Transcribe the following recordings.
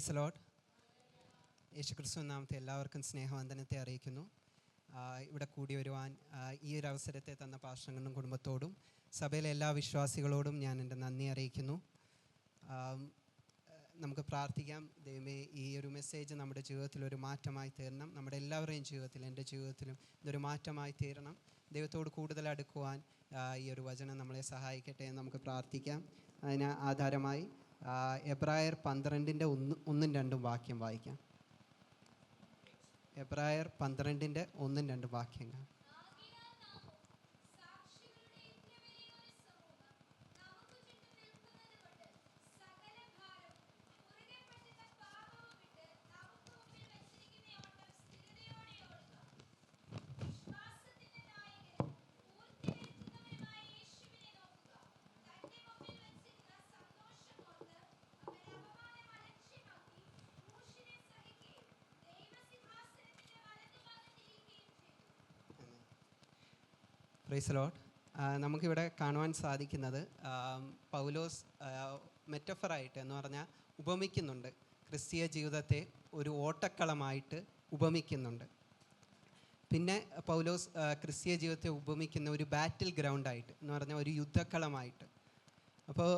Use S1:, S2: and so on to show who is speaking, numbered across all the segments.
S1: Praise Lord. യേശുക്രിസ്തു നാമത്തെ എല്ലാവർക്കും സ്നേഹവന്ദനത്തെ അറിയിക്കുന്നു. ഇവിടെ കൂടി വരുവാൻ ഈ ഒരു അവസരത്തെ തന്ന പാസ്റ്ററിനും കുടുംബത്തോടും സഭയിലെ എല്ലാ വിശ്വാസികളോടും ഞാൻ എൻ്റെ നന്ദി അറിയിക്കുന്നു. നമുക്ക് പ്രാർത്ഥിക്കാം. ദൈവമേ, ഈ ഒരു മെസ്സേജ് നമ്മുടെ ജീവിതത്തിൽ ഒരു മാറ്റമായി തീരണം. നമ്മുടെ എല്ലാവരുടെയും ജീവിതത്തിൽ, എൻ്റെ ജീവിതത്തിലും ഇതൊരു മാറ്റമായി തീരണം. ദൈവത്തോട് കൂടുതൽ അടുക്കുവാൻ ഈ ഒരു വചനം നമ്മളെ സഹായിക്കട്ടെ എന്ന് നമുക്ക് പ്രാർത്ഥിക്കാം. അതിന് ആധാരമായി എബ്രായർ 12:1-2 വാക്യം വായിക്കാം. എബ്രായർ 12:1-2 വാക്യങ്ങൾ. Praise Lord. നമുക്കിവിടെ കാണുവാൻ സാധിക്കുന്നത് പൗലോസ് മെറ്റഫറായിട്ട് എന്ന് പറഞ്ഞാൽ ഉപമിക്കുന്നുണ്ട്. ക്രിസ്തീയ ജീവിതത്തെ ഒരു ഓട്ടക്കളമായിട്ട് ഉപമിക്കുന്നുണ്ട്. പിന്നെ പൗലോസ് ക്രിസ്തീയ ജീവിതത്തെ ഉപമിക്കുന്ന ഒരു ബാറ്റിൽ ഗ്രൗണ്ടായിട്ട് എന്ന് പറഞ്ഞാൽ ഒരു യുദ്ധക്കളമായിട്ട്. അപ്പോൾ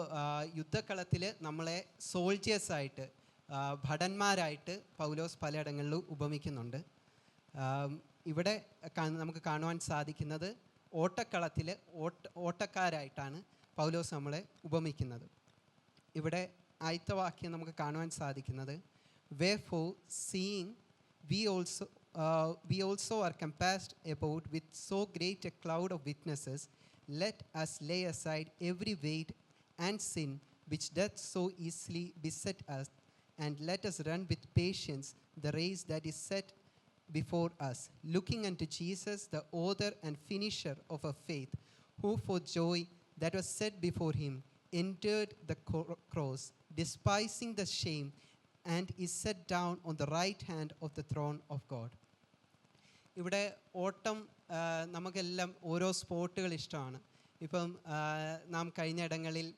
S1: യുദ്ധക്കളത്തിൽ നമ്മളെ സോൾജിയേഴ്സായിട്ട്, ഭടന്മാരായിട്ട് പൗലോസ് പലയിടങ്ങളിലും ഉപമിക്കുന്നുണ്ട്. ഇവിടെ നമുക്ക് കാണുവാൻ സാധിക്കുന്നത് ഓട്ടക്കളത്തിൽ ഓട്ടക്കാരായിട്ടാണ് പൗലോസ് നമ്മളെ ഉപമിക്കുന്നത്. ഇവിടെ ആദ്യത്തെ വാക്യം നമുക്ക് കാണുവാൻ സാധിക്കുന്നത്, wherefore seeing we also are compassed about with so great a cloud of witnesses, let us lay aside every weight and sin which doth so easily beset us, and let us run with patience the race that is set before us, looking unto Jesus, the author and finisher of our faith, who for joy that was set before him endured the cross, despising the shame, and is set down on the right hand of the throne of God. ഇവിടെ ഓട്ടം നമുക്കെല്ലാം ഓരോ സ്പോർട്ടുകൾ ഇഷ്ടമാണ്. ഇപ്പം നാം കഴിഞ്ഞ ഇടങ്ങളിൽ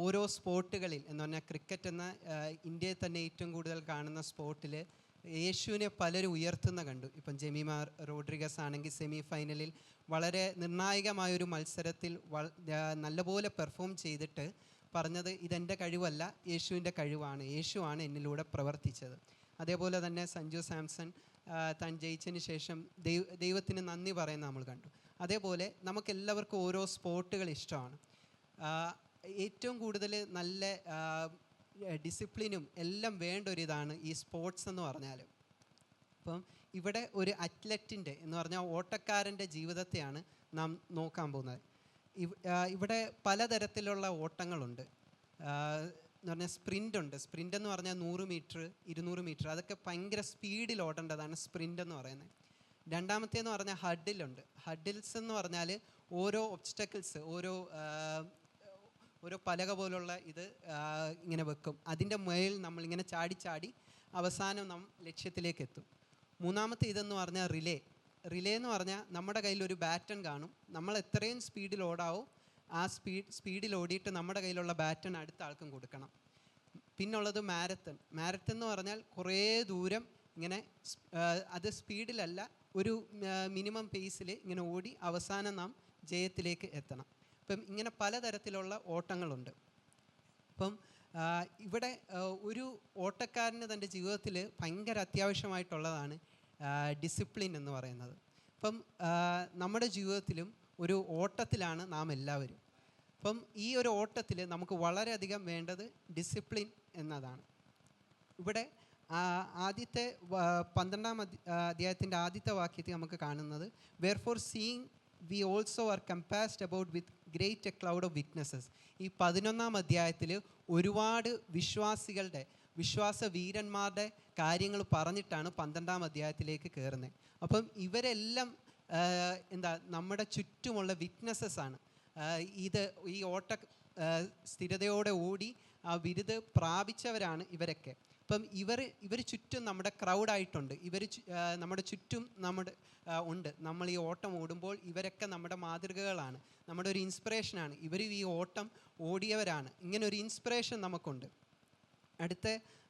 S1: ഓരോ സ്പോർട്ടുകളിൽ എന്ന് പറഞ്ഞാൽ ക്രിക്കറ്റ് എന്ന ഇന്ത്യയിൽ തന്നെ ഏറ്റവും കൂടുതൽ കാണുന്ന സ്പോർട്ടിൽ യേശുവിനെ പലരും ഉയർത്തുന്ന കണ്ടു. ഇപ്പം ജെമിമ റോഡ്രിഗസ് ആണെങ്കിൽ സെമി ഫൈനലിൽ വളരെ നിർണായകമായൊരു മത്സരത്തിൽ നല്ലപോലെ പെർഫോം ചെയ്തിട്ട് പറഞ്ഞത്, ഇതെൻ്റെ കഴിവല്ല, യേശുവിൻ്റെ കഴിവാണ്, യേശുവാണ് എന്നിലൂടെ പ്രവർത്തിച്ചത്. അതേപോലെ തന്നെ സഞ്ജു സാംസൺ താൻ ജയിച്ചതിന് ശേഷം ദൈവത്തിന് നന്ദി പറയുന്ന നമ്മൾ കണ്ടു. അതേപോലെ നമുക്കെല്ലാവർക്കും ഓരോ സ്പോർട്ടുകൾ ഇഷ്ടമാണ്. ഏറ്റവും കൂടുതൽ നല്ല ഡിസിപ്ലിനും എല്ലാം വേണ്ട ഒരിതാണ് ഈ സ്പോർട്സ് എന്ന് പറഞ്ഞാൽ. അപ്പം ഇവിടെ ഒരു അത്ലറ്റിൻ്റെ എന്ന് പറഞ്ഞാൽ ഓട്ടക്കാരൻ്റെ ജീവിതത്തെയാണ് നാം നോക്കാൻ പോകുന്നത്. ഇവിടെ പലതരത്തിലുള്ള ഓട്ടങ്ങളുണ്ട്. എന്ന് പറഞ്ഞാൽ സ്പ്രിൻ്റ് ഉണ്ട്. സ്പ്രിൻ്റ് എന്ന് പറഞ്ഞാൽ 100 മീറ്റർ, 200 മീറ്റർ, അതൊക്കെ ഭയങ്കര സ്പീഡിൽ ഓടേണ്ടതാണ് സ്പ്രിൻ്റ് എന്ന് പറയുന്നത്. രണ്ടാമത്തേന്ന് പറഞ്ഞാൽ ഹഡിലുണ്ട്. ഹഡിൽസ് എന്ന് പറഞ്ഞാൽ ഓരോ ഒബ്സ്റ്റക്കിൾസ്, ഓരോ പലക പോലുള്ള ഇത് ഇങ്ങനെ വെക്കും. അതിൻ്റെ മേൽ നമ്മളിങ്ങനെ ചാടി അവസാനം നാം ലക്ഷ്യത്തിലേക്ക് എത്തും. മൂന്നാമത്തെ ഇതെന്ന് പറഞ്ഞാൽ റിലേ എന്ന് പറഞ്ഞാൽ നമ്മുടെ കയ്യിലൊരു ബാറ്റൺ കാണും. നമ്മൾ എത്രയും സ്പീഡിൽ ഓടാവോ ആ സ്പീഡിൽ ഓടിയിട്ട് നമ്മുടെ കയ്യിലുള്ള ബാറ്റൺ അടുത്ത ആൾക്കും കൊടുക്കണം. പിന്നുള്ളത് മാരത്തൺ എന്ന് പറഞ്ഞാൽ കുറേ ദൂരം ഇങ്ങനെ അത് സ്പീഡിലല്ല, ഒരു മിനിമം പേസിൽ ഇങ്ങനെ ഓടി അവസാനം നാം ജയത്തിലേക്ക് എത്തണം. അപ്പം ഇങ്ങനെ പലതരത്തിലുള്ള ഓട്ടങ്ങളുണ്ട്. അപ്പം ഇവിടെ ഒരു ഓട്ടക്കാരന് തൻ്റെ ജീവിതത്തിൽ ഭയങ്കര അത്യാവശ്യമായിട്ടുള്ളതാണ് ഡിസിപ്ലിൻ എന്ന് പറയുന്നത്. അപ്പം നമ്മുടെ ജീവിതത്തിലും ഒരു ഓട്ടത്തിലാണ് നാം എല്ലാവരും. അപ്പം ഈ ഒരു ഓട്ടത്തിൽ നമുക്ക് വളരെയധികം വേണ്ടത് ഡിസിപ്ലിൻ എന്നതാണ്. ഇവിടെ ആദ്യത്തെ 12-ാം അധ്യായത്തിൻ്റെ ആദ്യത്തെ വാക്യത്തിൽ നമുക്ക് കാണുന്നത്, wherefore seeing we also are compassed about with great a cloud of witnesses. ഈ 11-ാം അധ്യായത്തിൽ ഒരുപാട് വിശ്വാസ വീരന്മാരുടെ കാര്യങ്ങൾ പറഞ്ഞിട്ടാണ് 12-ാം അധ്യായത്തിലേക്ക് കയറുന്നത്. അപ്പം ഇവരെല്ലാം നമ്മുടെ ചുറ്റുമുള്ള വിറ്റ്നസ്സസ് ആണ്. ഈ ഓട്ട സ്ഥിരതയോടെ ഓടി ആ ബിരുദ് പ്രാപിച്ചവരാണ് ഇവരൊക്കെ. അപ്പം ഇവർ ചുറ്റും നമ്മുടെ ക്രൗഡായിട്ടുണ്ട്. നമ്മുടെ ചുറ്റും ഉണ്ട്. നമ്മൾ ഈ ഓട്ടം ഓടുമ്പോൾ ഇവരൊക്കെ നമ്മുടെ മാതൃകകളാണ്, നമ്മുടെ ഒരു ഇൻസ്പിറേഷനാണ്. ഇവർ ഈ ഓട്ടം ഓടിയവരാണ്. ഇങ്ങനെ ഒരു ഇൻസ്പിറേഷൻ നമുക്കുണ്ട്. അടുത്ത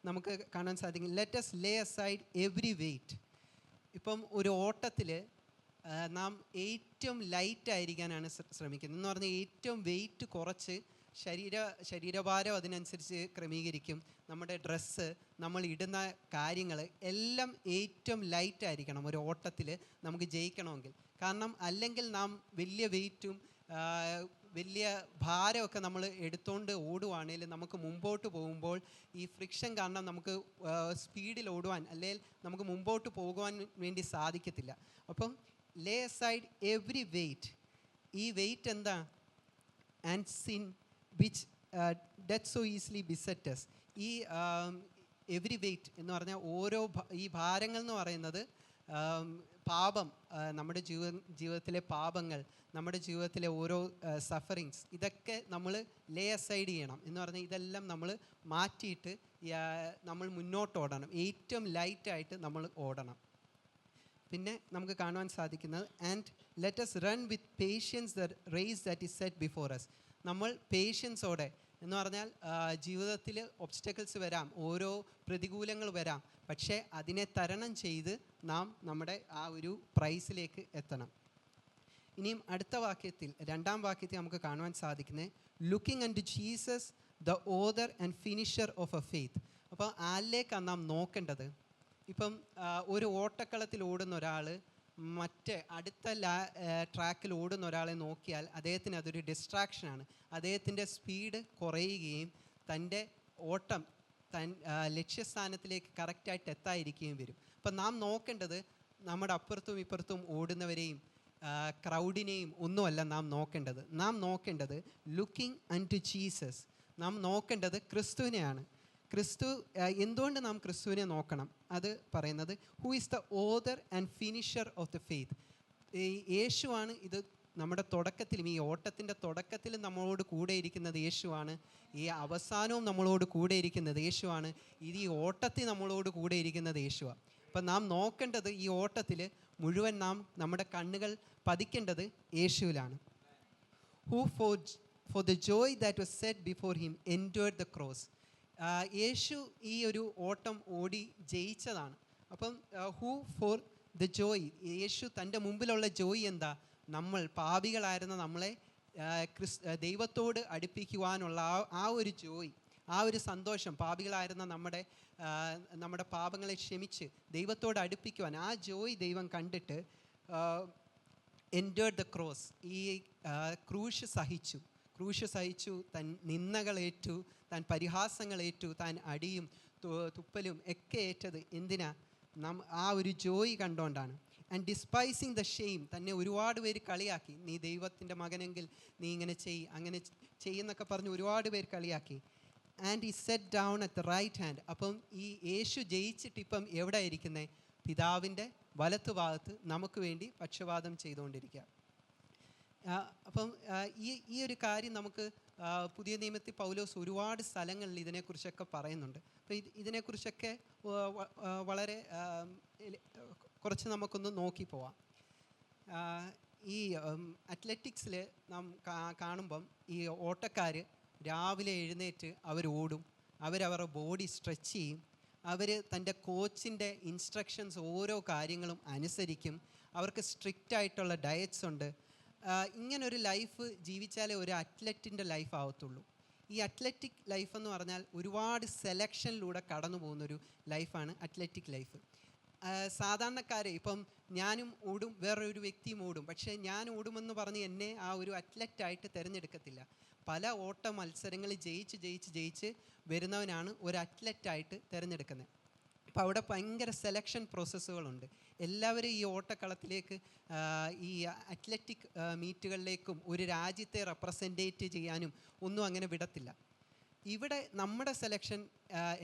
S1: നമുക്ക് കാണാൻ സാധിക്കും, let us lay aside every weight. ഇപ്പം ഒരു ഓട്ടത്തിൽ നാം ഏറ്റവും ലൈറ്റ് ആയിരിക്കാനാണ് ശ്രമിക്കുന്നത്. എന്ന് പറഞ്ഞാൽ ഏറ്റവും വെയിറ്റ് കുറച്ച് ശരീരഭാരം അതിനനുസരിച്ച് ക്രമീകരിക്കും. നമ്മുടെ ഡ്രസ്സ്, നമ്മൾ ഇടുന്ന കാര്യങ്ങൾ എല്ലാം ഏറ്റവും ലൈറ്റ് ആയിരിക്കണം ഒരു ഓട്ടത്തിൽ നമുക്ക് ജയിക്കണമെങ്കിൽ. കാരണം അല്ലെങ്കിൽ നാം വലിയ വെയിറ്റും വലിയ ഭാരമൊക്കെ നമ്മൾ എടുത്തുകൊണ്ട് ഓടുവാണെങ്കിൽ നമുക്ക് മുമ്പോട്ട് പോകുമ്പോൾ ഈ ഫ്രിക്ഷൻ കാരണം നമുക്ക് സ്പീഡിൽ ഓടുവാൻ അല്ലെങ്കിൽ നമുക്ക് മുമ്പോട്ട് പോകുവാൻ വേണ്ടി സാധിക്കത്തില്ല. അപ്പം ലേ അസൈഡ് എവറി വെയിറ്റ്. ഈ വെയിറ്റ് എന്താ? And sin which doth so easily beset us. ഈ എവറി വെയിറ്റ് എന്ന് പറഞ്ഞാൽ ഓരോ ഈ ഭാരങ്ങൾ എന്ന് പറയുന്നത് പാപം, നമ്മുടെ ജീവിതത്തിലെ പാപങ്ങൾ, നമ്മുടെ ജീവിതത്തിലെ ഓരോ സഫറിങ്സ്, ഇതൊക്കെ നമ്മൾ ലേ അസൈഡ് ചെയ്യണം. എന്ന് പറഞ്ഞാൽ ഇതെല്ലാം നമ്മൾ മാറ്റിയിട്ട് നമ്മൾ മുന്നോട്ട് ഓടണം. ഏറ്റവും ലൈറ്റായിട്ട് നമ്മൾ ഓടണം. പിന്നെ നമുക്ക് കാണുവാൻ സാധിക്കുന്നത് and let us run with patience the race that is set before us. നമ്മൾ പേഷ്യൻസോടെ, എന്ന് പറഞ്ഞാൽ ജീവിതത്തിൽ ഒബ്സ്റ്റക്കിൾസ് വരാം, ഓരോ പ്രതികൂലങ്ങൾ വരാം, പക്ഷേ അതിനെ തരണം ചെയ്ത് നാം നമ്മുടെ ആ ഒരു പ്രൈസിലേക്ക് എത്തണം. ഇനിയും അടുത്ത വാക്യത്തിൽ, രണ്ടാം വാക്യത്തിൽ നമുക്ക് കാണുവാൻ സാധിക്കുന്നത് looking unto Jesus the author and finisher of a faith. അപ്പോൾ ആരിലേക്കാണ് നാം നോക്കേണ്ടത്? ഇപ്പം ഒരു ഓട്ടക്കളത്തിൽ ഓടുന്ന ഒരാൾ മറ്റ് അടുത്ത ട്രാക്കിൽ ഓടുന്ന ഒരാളെ നോക്കിയാൽ അദ്ദേഹത്തിന് അതൊരു ഡിസ്ട്രാക്ഷനാണ്. അദ്ദേഹത്തിൻ്റെ സ്പീഡ് കുറയുകയും തൻ്റെ ഓട്ടം ലക്ഷ്യസ്ഥാനത്തിലേക്ക് കറക്റ്റായിട്ട് എത്താതിരിക്കുകയും വരും. അപ്പം നാം നോക്കേണ്ടത് നമ്മുടെ അപ്പുറത്തും ഇപ്പുറത്തും ഓടുന്നവരെയും ക്രൗഡിനെയും ഒന്നുമല്ല നാം നോക്കേണ്ടത്. നാം നോക്കേണ്ടത് ലുക്കിംഗ് അൺ ടു ജീസസ്. നാം നോക്കേണ്ടത് ക്രിസ്തുവിനെയാണ്. ക്രിസ്തു, എന്തുകൊണ്ട് നാം ക്രിസ്തുവിനെ നോക്കണം? അത് പറയുന്നത് who is the author and finisher of the faith. യേശുവാണ് ഇത് നമ്മുടെ തുടക്കത്തിലും, ഈ ഓട്ടത്തിൻ്റെ തുടക്കത്തിലും നമ്മളോട് കൂടെ ഇരിക്കുന്നത് യേശുവാണ്. ഈ അവസാനവും നമ്മളോട് കൂടെ ഇരിക്കുന്നത് യേശുവാണ്. ഈ ഓട്ടത്തിൽ നമ്മളോട് കൂടെ ഇരിക്കുന്നത് യേശുവാണ്. അപ്പം നാം നോക്കേണ്ടത് ഈ ഓട്ടത്തിൽ മുഴുവൻ നമ്മുടെ കണ്ണുകൾ പതിക്കേണ്ടത് യേശുവിലാണ്. Who for the joy that was set before him endured the cross. യേശു ഈ ഒരു ഓട്ടം ഓടി ജയിച്ചതാണ്. അപ്പം ഹൂ ഫോർ ദ ജോയ്, യേശു തൻ്റെ മുമ്പിലുള്ള ജോയ് എന്താ? നമ്മൾ പാപികളായിരുന്ന നമ്മളെ ദൈവത്തോട് അടുപ്പിക്കുവാനുള്ള ആ ഒരു ജോയ്, ആ ഒരു സന്തോഷം, പാപികളായിരുന്ന നമ്മുടെ പാപങ്ങളെ ക്ഷമിച്ച് ദൈവത്തോട് അടുപ്പിക്കുവാൻ ആ ജോയ് ദൈവം കണ്ടിട്ട് എൻഡ്യൂർഡ് ദ ക്രോസ്, ഈ ക്രൂശ് സഹിച്ചു, താൻ നിന്ദകളേറ്റു, താൻ പരിഹാസങ്ങളേറ്റു, താൻ അടിയും തുപ്പലും ഒക്കെ ഏറ്റത് എന്തിനാ? ആ ഒരു ജോയ് കണ്ടുകൊണ്ടാണ്. ആൻഡ് ഡിസ്പൈസിങ് ദ ഷെയിം, തന്നെ ഒരുപാട് പേര് കളിയാക്കി, നീ ദൈവത്തിൻ്റെ മകനെങ്കിൽ നീ ഇങ്ങനെ അങ്ങനെ ചെയ്യുന്നൊക്കെ പറഞ്ഞ് ഒരുപാട് പേര് കളിയാക്കി. ആൻഡ് ഈ set down at the right hand. അപ്പം ഈ യേശു ജയിച്ചിട്ട് ഇപ്പം എവിടെ ഇരിക്കുന്നത്? പിതാവിൻ്റെ വലത്തു ഭാഗത്ത് നമുക്ക് വേണ്ടി പക്ഷപാതം ചെയ്തുകൊണ്ടിരിക്കുക. അപ്പം ഈ ഒരു കാര്യം നമുക്ക് പുതിയ നിയമത്തിൽ പൗലോസ് ഒരുപാട് സ്ഥലങ്ങളിൽ ഇതിനെക്കുറിച്ചൊക്കെ പറയുന്നുണ്ട്. അപ്പോൾ ഇതിനെക്കുറിച്ചൊക്കെ വളരെ കുറച്ച് നമുക്കൊന്ന് നോക്കി പോവാം. ഈ അത്ലറ്റിക്സിൽ നാം കാണുമ്പം ഈ ഓട്ടക്കാർ രാവിലെ എഴുന്നേറ്റ് അവരോടും, അവരവരുടെ ബോഡി സ്ട്രെച്ച് ചെയ്യും, അവർ തൻ്റെ കോച്ചിൻ്റെ ഇൻസ്ട്രക്ഷൻസ് ഓരോ കാര്യങ്ങളും അനുസരിക്കും, അവർക്ക് സ്ട്രിക്റ്റ് ആയിട്ടുള്ള ഡയറ്റ്സ് ഉണ്ട്. ഇങ്ങനൊരു ലൈഫ് ജീവിച്ചാലേ ഒരു അത്ലറ്റിൻ്റെ ലൈഫ് ആവത്തുള്ളൂ. ഈ അത്ലറ്റിക് ലൈഫ് എന്ന് പറഞ്ഞാൽ ഒരുപാട് സെലക്ഷനിലൂടെ കടന്നു പോകുന്നൊരു ലൈഫാണ് അത്ലറ്റിക് ലൈഫ്. സാധാരണക്കാരെ, ഇപ്പം ഞാനും ഓടും, വേറൊരു വ്യക്തിയും ഓടും, പക്ഷേ ഞാൻ ഓടുമെന്ന് പറഞ്ഞ് എന്നെ ആ ഒരു അത്ലറ്റായിട്ട് തിരഞ്ഞെടുക്കത്തില്ല. പല ഓട്ട മത്സരങ്ങൾ ജയിച്ച് വരുന്നവനാണ് ഒരു അത്ലറ്റായിട്ട് തിരഞ്ഞെടുക്കുന്നത്. അപ്പോൾ അവിടെ ഭയങ്കര സെലക്ഷൻ പ്രോസസ്സുകളുണ്ട്. എല്ലാവരും ഈ ഓട്ടക്കളത്തിലേക്ക്, ഈ അത്ലറ്റിക് മീറ്റുകളിലേക്കും ഒരു രാജ്യത്തെ റെപ്രസെൻറ്റേറ്റ് ചെയ്യാനും ഒന്നും അങ്ങനെ വിടത്തില്ല. ഇവിടെ നമ്മുടെ സെലക്ഷൻ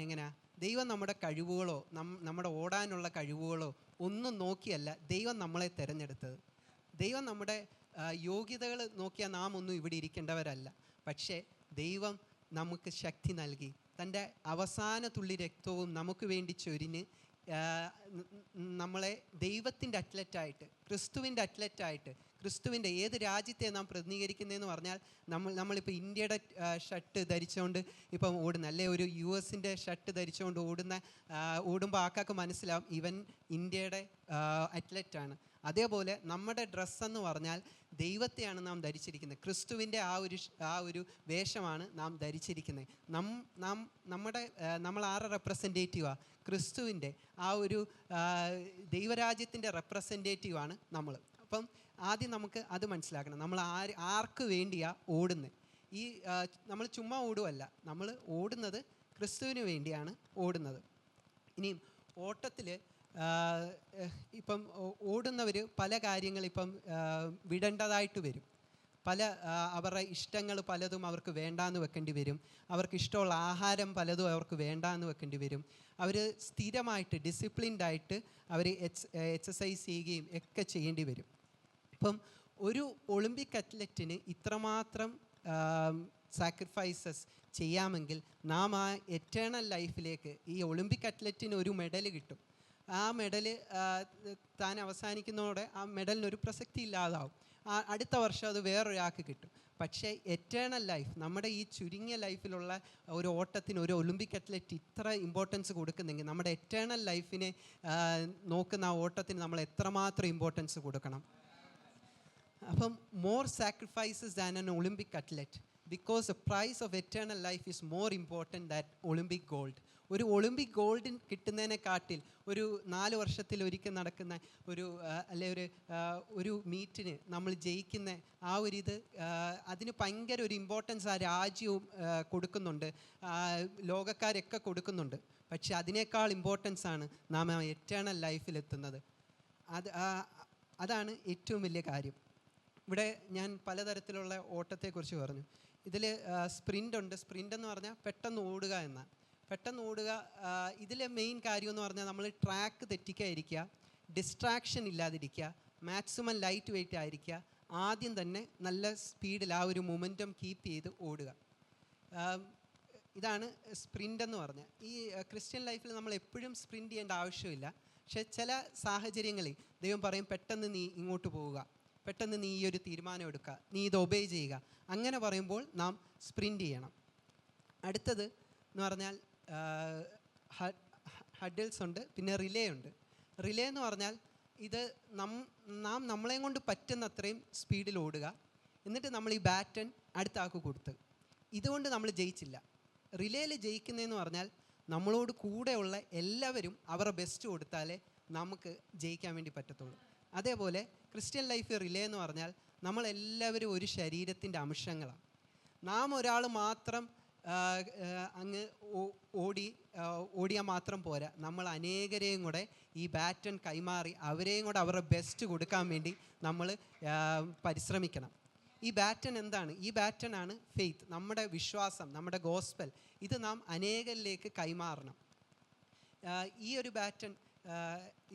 S1: എങ്ങനെയാ? ദൈവം നമ്മുടെ കഴിവുകളോ നമ്മുടെ ഓടാനുള്ള കഴിവുകളോ ഒന്നും നോക്കിയല്ല ദൈവം നമ്മളെ തിരഞ്ഞെടുത്തത്. ദൈവം നമ്മുടെ യോഗ്യതകൾ നോക്കിയാൽ നാം ഒന്നും ഇവിടെ ഇരിക്കേണ്ടവരല്ല. പക്ഷേ ദൈവം നമുക്ക് ശക്തി നൽകി, തൻ്റെ അവസാന തുള്ളി രക്തവും നമുക്ക് വേണ്ടി ചൊരിഞ്ഞ് നമ്മളെ ദൈവത്തിൻ്റെ അത്ലറ്റായിട്ട്, ക്രിസ്തുവിൻ്റെ അത്ലറ്റായിട്ട്, ക്രിസ്തുവിൻ്റെ ഏത് രാജ്യത്തെ നാം പ്രതിനിധീകരിക്കുന്നതെന്ന് പറഞ്ഞാൽ നമ്മളിപ്പോൾ ഇന്ത്യയുടെ ഷർട്ട് ധരിച്ചുകൊണ്ട് ഇപ്പം ഓടുന്ന, അല്ലെ ഒരു US-ൻ്റെ ഷർട്ട് ധരിച്ചുകൊണ്ട് ഓടുമ്പോൾ ആൾക്കാർക്ക് മനസ്സിലാവും ഇവൻ ഇന്ത്യയുടെ അത്ലറ്റാണ്. അതേപോലെ നമ്മുടെ ഡ്രസ്സെന്ന് പറഞ്ഞാൽ ദൈവത്തെയാണ് നാം ധരിച്ചിരിക്കുന്നത്. ക്രിസ്തുവിൻ്റെ ആ ഒരു വേഷമാണ് നാം ധരിച്ചിരിക്കുന്നത്. നമ്മൾ ആരുടെ റെപ്രസെൻറ്റേറ്റീവാണ്? ക്രിസ്തുവിൻ്റെ ആ ഒരു ദൈവരാജ്യത്തിൻ്റെ റെപ്രസെൻറ്റേറ്റീവാണ് നമ്മൾ. അപ്പം ആദ്യം നമുക്ക് അത് മനസ്സിലാക്കണം. നമ്മൾ ആർക്ക് വേണ്ടിയാണ് ഓടുന്നത്? നമ്മൾ ചുമ്മാ ഓടുകയല്ല, നമ്മൾ ഓടുന്നത് ക്രിസ്തുവിന് വേണ്ടിയാണ് ഓടുന്നത്. ഇനിയും ഓട്ടത്തിൽ ഇപ്പം ഓടുന്നവർ പല കാര്യങ്ങൾ ഇപ്പം വിടേണ്ടതായിട്ട് വരും. അവരുടെ ഇഷ്ടങ്ങൾ പലതും അവർക്ക് വേണ്ടാന്ന് വെക്കേണ്ടി വരും. അവർക്ക് ഇഷ്ടമുള്ള ആഹാരം പലതും അവർക്ക് വേണ്ടാന്ന് വെക്കേണ്ടി വരും. അവർ സ്ഥിരമായിട്ട് ഡിസിപ്ലിൻഡായിട്ട് അവർ എക്സസൈസ് ചെയ്യുകയും ഒക്കെ ചെയ്യേണ്ടി വരും. ഇപ്പം ഒരു ഒളിമ്പിക് അത്ലറ്റിന് ഇത്രമാത്രം സാക്രിഫൈസസ് ചെയ്യാമെങ്കിൽ നാം ആ എറ്റേണൽ ലൈഫിലേക്ക്, ഈ ഒളിമ്പിക് അത്ലറ്റിന് ഒരു മെഡൽ കിട്ടും. ആ മെഡൽ താൻ അവസാനിക്കുന്നതോടെ ആ മെഡലിനൊരു പ്രസക്തി ഇല്ലാതാവും. അടുത്ത വർഷം അത് വേറൊരാൾക്ക് കിട്ടും. പക്ഷേ എറ്റേണൽ ലൈഫ്, നമ്മുടെ ഈ ചുരുങ്ങിയ ലൈഫിലുള്ള ഒരു ഓട്ടത്തിന് ഒരു ഒളിമ്പിക് അത്ലറ്റ് ഇത്ര ഇമ്പോർട്ടൻസ് കൊടുക്കുന്നെങ്കിൽ നമ്മുടെ എറ്റേണൽ ലൈഫിനെ നോക്കുന്ന ആ ഓട്ടത്തിന് നമ്മൾ എത്രമാത്രം ഇമ്പോർട്ടൻസ് കൊടുക്കണം. അപ്പം more sacrifices than an Olympic athlete, because the prize of eternal life is more important that Olympic gold. ഒരു ഒളിമ്പിക് ഗോൾഡ് കിട്ടുന്നതിനെക്കാട്ടിൽ ഒരു 4 വർഷത്തിൽ ഒരിക്കൽ നടക്കുന്ന ഒരു മീറ്റിന് നമ്മൾ ജയിക്കുന്ന ആ അതിന് ഭയങ്കര ഒരു ഇമ്പോർട്ടൻസ് ആ രാജ്യവും കൊടുക്കുന്നുണ്ട്, ലോകക്കാരൊക്കെ കൊടുക്കുന്നുണ്ട്. പക്ഷെ അതിനേക്കാൾ ഇമ്പോർട്ടൻസ് ആണ് നാം ആ എറ്റേണൽ ലൈഫിലെത്തുന്നത്. അതാണ് ഏറ്റവും വലിയ കാര്യം. ഇവിടെ ഞാൻ പലതരത്തിലുള്ള ഓട്ടത്തെക്കുറിച്ച് പറഞ്ഞു. ഇതിൽ സ്പ്രിൻ്റ് ഉണ്ട്. സ്പ്രിൻ്റ് എന്ന് പറഞ്ഞാൽ പെട്ടെന്ന് ഓടുക എന്നാണ്. പെട്ടെന്ന് ഓടുക. ഇതിലെ മെയിൻ കാര്യം എന്ന് പറഞ്ഞാൽ നമ്മൾ ട്രാക്ക് തെറ്റിക്കാതിരിക്കുക, ഡിസ്ട്രാക്ഷൻ ഇല്ലാതിരിക്കുക, മാക്സിമം ലൈറ്റ് വെയിറ്റ് ആയിരിക്കുക, ആദ്യം തന്നെ നല്ല സ്പീഡിൽ ആ ഒരു മൊമെൻറ്റം കീപ്പ് ചെയ്ത് ഓടുക. ഇതാണ് സ്പ്രിൻ്റ് എന്ന് പറഞ്ഞാൽ. ഈ ക്രിസ്ത്യൻ ലൈഫിൽ നമ്മൾ എപ്പോഴും സ്പ്രിൻ്റ് ചെയ്യേണ്ട ആവശ്യമില്ല. പക്ഷേ ചില സാഹചര്യങ്ങളിൽ ദൈവം പറയും പെട്ടെന്ന് നീ ഇങ്ങോട്ട് പോവുക, പെട്ടെന്ന് നീ ഈ ഒരു തീരുമാനം എടുക്കുക, നീ ഇത് ഒബേ ചെയ്യുക. അങ്ങനെ പറയുമ്പോൾ നാം സ്പ്രിൻ്റ് ചെയ്യണം. അടുത്തത് എന്ന് പറഞ്ഞാൽ ഹഡിൽസ് ഉണ്ട്, പിന്നെ റിലേ ഉണ്ട്. റിലേ എന്ന് പറഞ്ഞാൽ ഇത് നമ്മളെയും കൊണ്ട് പറ്റുന്നത്രയും സ്പീഡിൽ ഓടുക, എന്നിട്ട് നമ്മൾ ഈ ബാറ്റൺ അടുത്ത ആൾക്ക് കൊടുത്ത്. ഇതുകൊണ്ട് നമ്മൾ ജയിച്ചില്ല. റിലേയിൽ ജയിക്കുന്നതെന്ന് പറഞ്ഞാൽ നമ്മളോട് കൂടെയുള്ള എല്ലാവരും അവരുടെ ബെസ്റ്റ് കൊടുത്താലേ നമുക്ക് ജയിക്കാൻ വേണ്ടി പറ്റത്തുള്ളൂ. അതേപോലെ ക്രിസ്ത്യൻ ലൈഫ് റിലേ എന്ന് പറഞ്ഞാൽ നമ്മളെല്ലാവരും ഒരു ശരീരത്തിൻ്റെ അംശങ്ങളാണ്. നാം ഒരാൾ മാത്രം അങ്ങ് ഓടിയാൽ മാത്രം പോരാ, നമ്മൾ അനേകരെയും കൂടെ ഈ ബാറ്റൺ കൈമാറി അവരെയും കൂടെ അവരുടെ ബെസ്റ്റ് കൊടുക്കാൻ വേണ്ടി നമ്മൾ പരിശ്രമിക്കണം. ഈ ബാറ്റൺ എന്താണ്? ഈ ബാറ്റൺ ആണ് ഫെയ്ത്ത്, നമ്മുടെ വിശ്വാസം, നമ്മുടെ ഗോസ്പൽ. ഇത് നാം അനേകരിലേക്ക് കൈമാറണം. ഈ ഒരു ബാറ്റൺ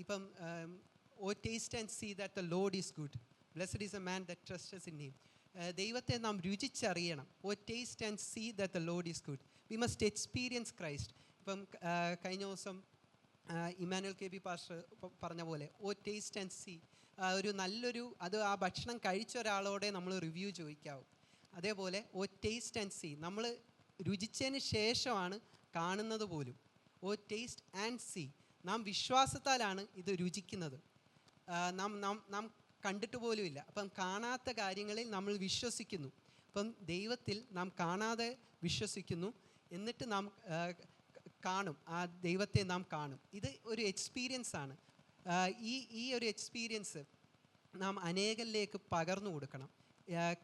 S1: ഇപ്പം O taste and see that the Lord is good, blessed is a man that trusts in him. ദൈവത്തെ നാം രുചിച്ചറിയണം. O taste and see that the Lord is good. We must experience Christ. ഇപ്പം കഴിഞ്ഞ ദിവസം Emmanuel KB pastor പറഞ്ഞ പോലെ ഓ taste and see, ആ ഭക്ഷണം കഴിച്ച ഒരാളോടെ നമ്മൾ റിവ്യൂ ചോദിക്കാവും. അതേപോലെ ഓ ടേസ്റ്റ് ആൻഡ് സീ, നമ്മൾ രുചിച്ചതിന് ശേഷമാണ് കാണുന്നത് പോലും. ഓ ടേസ്റ്റ് ആൻഡ് സീ, നാം വിശ്വാസത്താലാണ് ഇത് രുചിക്കുന്നത്. നാം കണ്ടിട്ട് പോലുമില്ല. അപ്പം കാണാത്ത കാര്യങ്ങളിൽ നമ്മൾ വിശ്വസിക്കുന്നു. അപ്പം ദൈവത്തിൽ നാം കാണാതെ വിശ്വസിക്കുന്നു, എന്നിട്ട് നാം കാണും, ആ ദൈവത്തെ നാം കാണും. ഇത് ഒരു എക്സ്പീരിയൻസ് ആണ്. ഈ ഒരു എക്സ്പീരിയൻസ് നാം അനേകരിലേക്ക് പകർന്നു കൊടുക്കണം.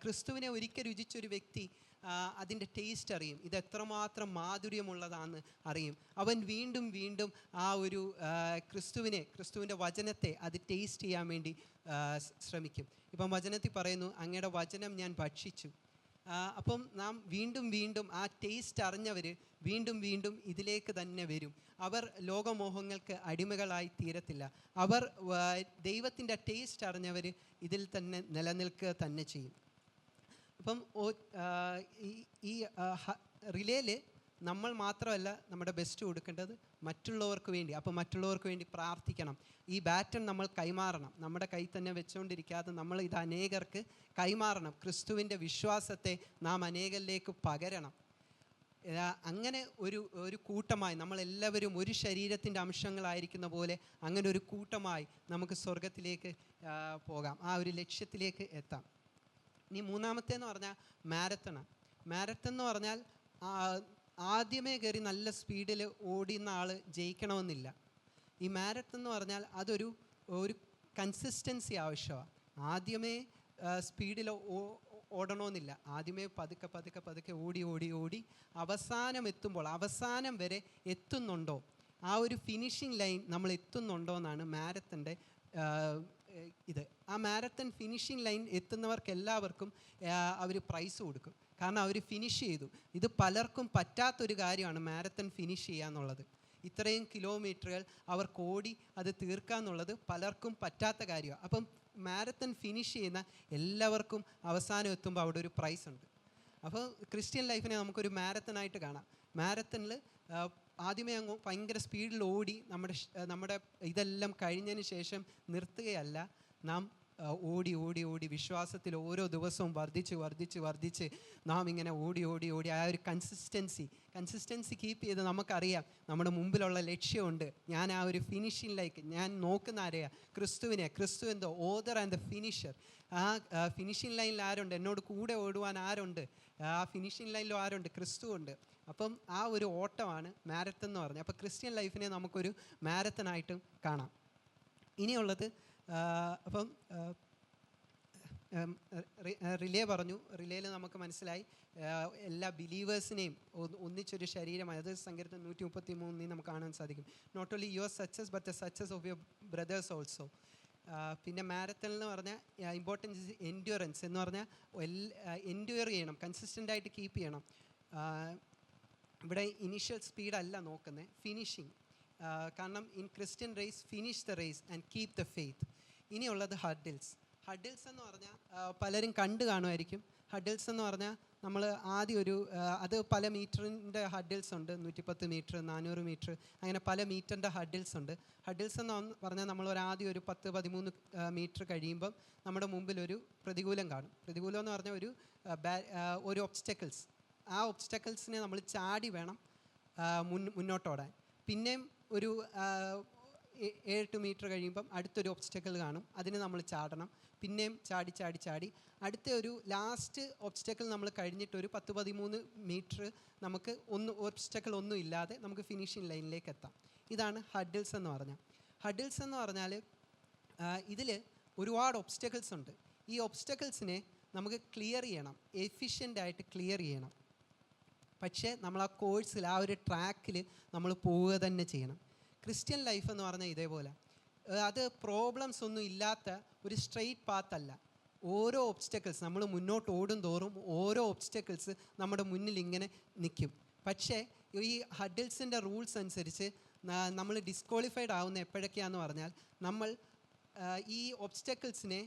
S1: ക്രിസ്തുവിനെ ഒരിക്കൽ രുചിച്ചൊരു വ്യക്തി അതിൻ്റെ ടേസ്റ്റ് അറിയും, ഇത് എത്രമാത്രം മാധുര്യമുള്ളതാണെന്ന് അറിയും. അവൻ വീണ്ടും വീണ്ടും ആ ഒരു ക്രിസ്തുവിൻ്റെ വചനത്തെ അത് ടേസ്റ്റ് ചെയ്യാൻ വേണ്ടി ശ്രമിക്കും. ഇപ്പം വചനത്തിൽ പറയുന്നു, അങ്ങയുടെ വചനം ഞാൻ ഭക്ഷിച്ചു. അപ്പം നാം വീണ്ടും വീണ്ടും ആ ടേസ്റ്റ് അറിഞ്ഞവർ വീണ്ടും വീണ്ടും ഇതിലേക്ക് തന്നെ വരും. അവർ ലോകമോഹങ്ങൾക്ക് അടിമകളായി തീരത്തില്ല. അവർ ദൈവത്തിൻ്റെ ടേസ്റ്റ് അറിഞ്ഞവർ ഇതിൽ തന്നെ നിലനിൽക്കുക തന്നെ ചെയ്യും. അപ്പം ഈ റിലേയിൽ നമ്മൾ മാത്രമല്ല നമ്മുടെ ബെസ്റ്റ് കൊടുക്കേണ്ടത് മറ്റുള്ളവർക്ക് വേണ്ടി. അപ്പോൾ മറ്റുള്ളവർക്ക് വേണ്ടി പ്രാർത്ഥിക്കണം. ഈ ബാറ്റൺ നമ്മൾ കൈമാറണം. നമ്മുടെ കൈ തന്നെ വെച്ചുകൊണ്ടിരിക്കാതെ നമ്മൾ ഇത് അനേകർക്ക് കൈമാറണം. ക്രിസ്തുവിൻ്റെ വിശ്വാസത്തെ നാം അനേകരിലേക്ക് പകരണം. അങ്ങനെ ഒരു കൂട്ടമായി നമ്മളെല്ലാവരും ഒരു ശരീരത്തിൻ്റെ അംശങ്ങളായിരിക്കുന്ന പോലെ അങ്ങനെ ഒരു കൂട്ടമായി നമുക്ക് സ്വർഗത്തിലേക്ക് പോകാം, ആ ഒരു ലക്ഷ്യത്തിലേക്ക് എത്താം. ഇനി മൂന്നാമത്തേന്ന് പറഞ്ഞാൽ മാരത്തൺ എന്ന് പറഞ്ഞാൽ ആദ്യമേ കയറി നല്ല സ്പീഡിൽ ഓടുന്ന ആൾ ജയിക്കണമെന്നില്ല. ഈ മാരത്തൺ എന്ന് പറഞ്ഞാൽ അതൊരു കൺസിസ്റ്റൻസി ആവശ്യമാണ്. ആദ്യമേ സ്പീഡിൽ ഓടണമെന്നില്ല. ആദ്യമേ പതുക്കെ ഓടി അവസാനം വരെ എത്തുന്നുണ്ടോ, ആ ഒരു ഫിനിഷിംഗ് ലൈൻ നമ്മൾ എത്തുന്നുണ്ടോ എന്നാണ് മാരത്തൻ്റെ ഇത്. ആ മാരത്തൺ ഫിനിഷിംഗ് ലൈൻ എത്തുന്നവർക്ക് എല്ലാവർക്കും അവർ പ്രൈസ് കൊടുക്കും. കാരണം അവർ ഫിനിഷ് ചെയ്തു. ഇത് പലർക്കും പറ്റാത്തൊരു കാര്യമാണ് മാരത്തൺ ഫിനിഷ് ചെയ്യുക എന്നുള്ളത്. ഇത്രയും കിലോമീറ്ററുകൾ അവർക്ക് ഓടി അത് തീർക്കുക എന്നുള്ളത് പലർക്കും പറ്റാത്ത കാര്യമാണ്. അപ്പം മാരത്തൺ ഫിനിഷ് ചെയ്യുന്ന എല്ലാവർക്കും അവസാനം എത്തുമ്പോൾ അവിടെ ഒരു പ്രൈസ് ഉണ്ട്. അപ്പോൾ ക്രിസ്ത്യൻ ലൈഫിനെ നമുക്കൊരു മാരത്തണായിട്ട് കാണാം. മാരത്തണിൽ ആദ്യമേ അങ്ങ് ഭയങ്കര സ്പീഡിൽ ഓടി നമ്മുടെ ഇതെല്ലാം കഴിഞ്ഞതിന് ശേഷം നിർത്തുകയല്ല, നാം ഓടി വിശ്വാസത്തിൽ ഓരോ ദിവസവും വർദ്ധിച്ച് നാം ഇങ്ങനെ ഓടി ആ ഒരു കൺസിസ്റ്റൻസി കീപ്പ് ചെയ്ത് നമുക്കറിയാം നമ്മുടെ മുമ്പിലുള്ള ലക്ഷ്യമുണ്ട്. ഞാൻ ആ ഒരു ഫിനിഷിങ്ങിലേക്ക് ഞാൻ നോക്കുന്ന ആരെയാ? ക്രിസ്തു എന്തോ ഓദർ ആൻഡ് ദ ഫിനിഷർ. ആ ഫിനിഷിംഗ് ലൈനിൽ ആരുണ്ട്? എന്നോട് കൂടെ ഓടുവാൻ ആരുണ്ട്? ആ ഫിനിഷിംഗ് ലൈനിലും ആരുണ്ട്? ക്രിസ്തു ഉണ്ട്. അപ്പം ആ ഒരു ഓട്ടമാണ് മാരത്തൺ എന്ന് പറഞ്ഞത്. അപ്പോൾ ക്രിസ്ത്യൻ ലൈഫിനെ നമുക്കൊരു മാരത്തണായിട്ടും കാണാം. ഇനിയുള്ളത് അപ്പം റിലേ പറഞ്ഞു. റിലേയിൽ നമുക്ക് മനസ്സിലായി എല്ലാ ബിലീവേഴ്സിനെയും ഒന്നിച്ചൊരു ശരീരമായി. അത് സങ്കീർത്തനം 133 നമുക്ക് കാണാൻ സാധിക്കും. Not only your success but the success of your brothers also. പിന്നെ മാരത്തൺ എന്ന് പറഞ്ഞാൽ ഇമ്പോർട്ടൻസ് എൻഡ്യൂറൻസ് എന്ന് പറഞ്ഞാൽ എൻഡ്യൂർ ചെയ്യണം, കൺസിസ്റ്റൻ്റായിട്ട് കീപ്പ് ചെയ്യണം. ഇവിടെ ഇനീഷ്യൽ സ്പീഡല്ല നോക്കുന്നത്, ഫിനിഷിങ്. കാരണം in Christian race finish the race and keep the faith. ഇനിയുള്ളത് ഹഡിൽസ് എന്ന് പറഞ്ഞാൽ പലരും കണ്ടു കാണുമായിരിക്കും. ഹഡിൽസ് എന്ന് പറഞ്ഞാൽ നമ്മൾ ആദ്യം അത് പല മീറ്ററിൻ്റെ ഹഡിൽസ് ഉണ്ട്. 110 മീറ്റർ, 400 മീറ്റർ, അങ്ങനെ പല മീറ്ററിൻ്റെ ഹഡിൽസ് ഉണ്ട്. ഹഡിൽസ് എന്ന് പറഞ്ഞാൽ നമ്മൾ ആദ്യം ഒരു 10-13 മീറ്റർ കഴിയുമ്പം നമ്മുടെ മുമ്പിൽ ഒരു പ്രതികൂലം കാണും. പ്രതികൂലം എന്ന് പറഞ്ഞാൽ ഒരു ഒബ്സ്റ്റക്കിൾസ്. ആ ഒബ്സ്റ്റക്കിൾസിനെ നമ്മൾ ചാടി വേണം മുന്നോട്ടോടാൻ. പിന്നെയും ഒരു 7-8 മീറ്റർ കഴിയുമ്പം അടുത്തൊരു ഒബ്സ്റ്റക്കിൾ കാണും, അതിന് നമ്മൾ ചാടണം. പിന്നെയും ചാടി അടുത്ത ഒരു ലാസ്റ്റ് ഒബ്സ്റ്റക്കിൾ നമ്മൾ കഴിഞ്ഞിട്ട് ഒരു 10-13 മീറ്റർ നമുക്ക് ഒബ്സ്റ്റക്കിൾ ഒന്നും ഇല്ലാതെ നമുക്ക് ഫിനിഷിംഗ് ലൈനിലേക്ക് എത്താം. ഇതാണ് ഹഡിൽസ് എന്ന് പറഞ്ഞാൽ. ഹഡിൽസ് എന്ന് പറഞ്ഞാൽ ഇതിൽ ഒരുപാട് ഒബ്സ്റ്റക്കിൾസ് ഉണ്ട്. ഈ ഒബ്സ്റ്റക്കിൾസിനെ നമുക്ക് ക്ലിയർ ചെയ്യണം, എഫിഷ്യൻ്റായിട്ട് ക്ലിയർ ചെയ്യണം. പക്ഷേ നമ്മൾ ആ കോഴ്സിൽ ആ ഒരു ട്രാക്കിൽ നമ്മൾ പോവുക തന്നെ ചെയ്യണം. ക്രിസ്ത്യൻ ലൈഫ് എന്ന് പറഞ്ഞാൽ ഇതേപോലെ അത് പ്രോബ്ലംസ് ഒന്നും ഇല്ലാത്ത ഒരു സ്ട്രെയിറ്റ് പാത്തല്ല. ഓരോ ഒബ്സ്റ്റക്കിൾസ് നമ്മൾ മുന്നോട്ട് ഓടും തോറും ഓരോ ഒബ്സ്റ്റക്കിൾസ് നമ്മുടെ മുന്നിൽ ഇങ്ങനെ നിൽക്കും. പക്ഷേ ഈ ഹഡിൽസിൻ്റെ റൂൾസ് അനുസരിച്ച് നമ്മൾ ഡിസ്ക്വാളിഫൈഡ് ആവുന്ന എപ്പോഴൊക്കെയാണെന്ന് പറഞ്ഞാൽ നമ്മൾ ഈ ഒബ്സ്റ്റക്കിൾസിനെ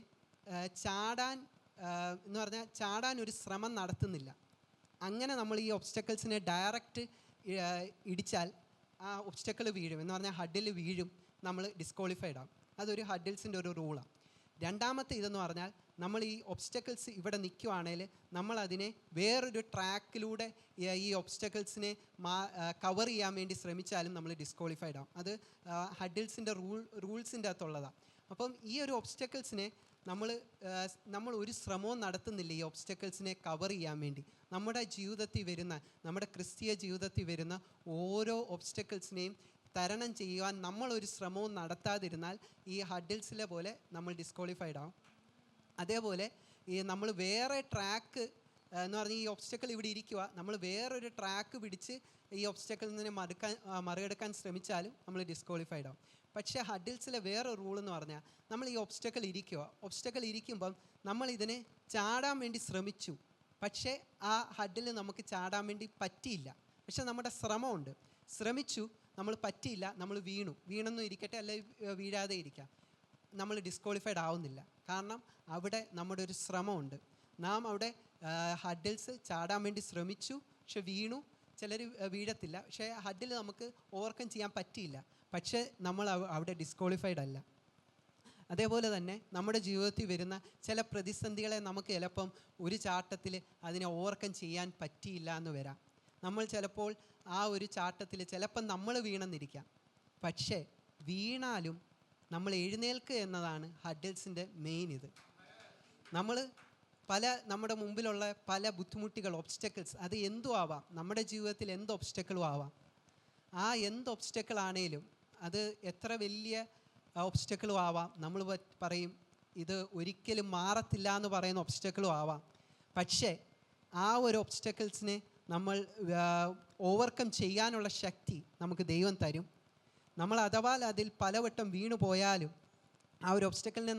S1: ചാടാൻ ഒരു ശ്രമം നടത്തുന്നില്ല. അങ്ങനെ നമ്മൾ ഈ ഒബ്സ്റ്റക്കിൾസിനെ ഡയറക്റ്റ് ഇടിച്ചാൽ ആ ഒബ്സ്റ്റക്കിൾ വീഴും, എന്ന് പറഞ്ഞാൽ ഹഡിൽ വീഴും, നമ്മൾ ഡിസ്ക്വാളിഫൈഡ് ആകും. അതൊരു ഹഡിൽസിൻ്റെ ഒരു റൂളാണ്. രണ്ടാമത്തെ ഇതെന്ന് പറഞ്ഞാൽ നമ്മൾ ഈ ഒബ്സ്റ്റക്കിൾസ് ഇവിടെ നിൽക്കുവാണെങ്കിൽ നമ്മളതിനെ വേറൊരു ട്രാക്കിലൂടെ ഈ ഒബ്സ്റ്റക്കിൾസിനെ കവർ ചെയ്യാൻ വേണ്ടി ശ്രമിച്ചാലും നമ്മൾ ഡിസ്ക്വാളിഫൈഡ് ആകും. അത് ഹഡിൽസിൻ്റെ റൂൾസിൻ്റെ അകത്തുള്ളതാണ്. അപ്പം ഈ ഒരു ഒബ്സ്റ്റക്കിൾസിനെ നമ്മൾ ഒരു ശ്രമവും നടത്തുന്നില്ല ഈ ഒബ്സ്റ്റക്കിൾസിനെ കവർ ചെയ്യാൻ വേണ്ടി. നമ്മുടെ ക്രിസ്തീയ ജീവിതത്തിൽ വരുന്ന ഓരോ ഒബ്സ്റ്റക്കിൾസിനെയും തരണം ചെയ്യുവാൻ നമ്മളൊരു ശ്രമവും നടത്താതിരുന്നാൽ ഈ ഹഡിൽസിലെ പോലെ നമ്മൾ ഡിസ്ക്വാളിഫൈഡ് ആവും. അതേപോലെ ഈ നമ്മൾ വേറെ ട്രാക്ക് എന്ന് പറഞ്ഞാൽ ഈ ഒബ്സ്റ്റക്കിൾ ഇവിടെ ഇരിക്കുക, നമ്മൾ വേറൊരു ട്രാക്ക് പിടിച്ച് ഈ ഒബ്സ്റ്റക്കിളിൽ നിന്ന് മറികടക്കാൻ ശ്രമിച്ചാലും നമ്മൾ ഡിസ്ക്വാളിഫൈഡ് ആവും. പക്ഷേ ഹഡിൽസിലെ വേറെ റൂൾ എന്ന് പറഞ്ഞാൽ നമ്മൾ ഈ ഒബ്സ്റ്റക്കിൾ ഇരിക്കുമ്പം നമ്മൾ ഇതിനെ ചാടാൻ വേണ്ടി ശ്രമിച്ചു, പക്ഷേ ആ ഹഡിൽ നമുക്ക് ചാടാൻ വേണ്ടി പറ്റിയില്ല. പക്ഷേ നമ്മുടെ ശ്രമിച്ചു, നമ്മൾ പറ്റിയില്ല, നമ്മൾ വീണെന്നും ഇരിക്കട്ടെ, അല്ലെങ്കിൽ വീഴാതെ ഇരിക്കാം, നമ്മൾ ഡിസ്ക്വാളിഫൈഡ് ആവുന്നില്ല. കാരണം അവിടെ നമ്മുടെ ഒരു ശ്രമമുണ്ട്. നാം അവിടെ ഹഡിൽസ് ചാടാൻ വേണ്ടി ശ്രമിച്ചു, പക്ഷെ വീണു, ചിലർ വീഴത്തില്ല, പക്ഷേ ഹഡിൽ നമുക്ക് ഓവർകം ചെയ്യാൻ പറ്റിയില്ല, പക്ഷേ നമ്മൾ അവിടെ ഡിസ്ക്വാളിഫൈഡ് അല്ല. അതേപോലെ തന്നെ നമ്മുടെ ജീവിതത്തിൽ വരുന്ന ചില പ്രതിസന്ധികളെ നമുക്ക് ചിലപ്പം ഒരു ചാട്ടത്തിൽ അതിനെ ഓവർകം ചെയ്യാൻ പറ്റിയില്ല എന്ന് വരാം. നമ്മൾ ചിലപ്പോൾ ആ ഒരു ചാട്ടത്തിൽ ചിലപ്പം നമ്മൾ വീണെന്നിരിക്കാം, പക്ഷേ വീണാലും നമ്മൾ എഴുന്നേൽക്കുക എന്നതാണ് ഹഡിൽസിൻ്റെ മെയിൻ. ഇത് നമ്മൾ നമ്മുടെ മുമ്പിലുള്ള പല ബുദ്ധിമുട്ടുകൾ, ഒബ്സ്റ്റക്കിൾസ്, അത് എന്തും ആവാം, നമ്മുടെ ജീവിതത്തിൽ എന്ത് ഒബ്സ്റ്റക്കിളും ആവാം. ആ എന്ത് ഒബ്സ്റ്റക്കിൾ ആണേലും അത് എത്ര വലിയ ഒബ്സ്റ്റക്കിളും ആവാം, നമ്മൾ പറയും ഇത് ഒരിക്കലും മാറത്തില്ല എന്ന് പറയുന്ന ഒബ്സ്റ്റക്കിളും ആവാം. പക്ഷേ ആ ഒരു ഒബ്സ്റ്റക്കിൾസിനെ നമ്മൾ ഓവർകം ചെയ്യാനുള്ള ശക്തി നമുക്ക് ദൈവം തരും. നമ്മൾ അഥവാ അതിൽ പലവട്ടം വീണു പോയാലും ആ ഒരു ഒബ്സ്റ്റക്കിളിനെ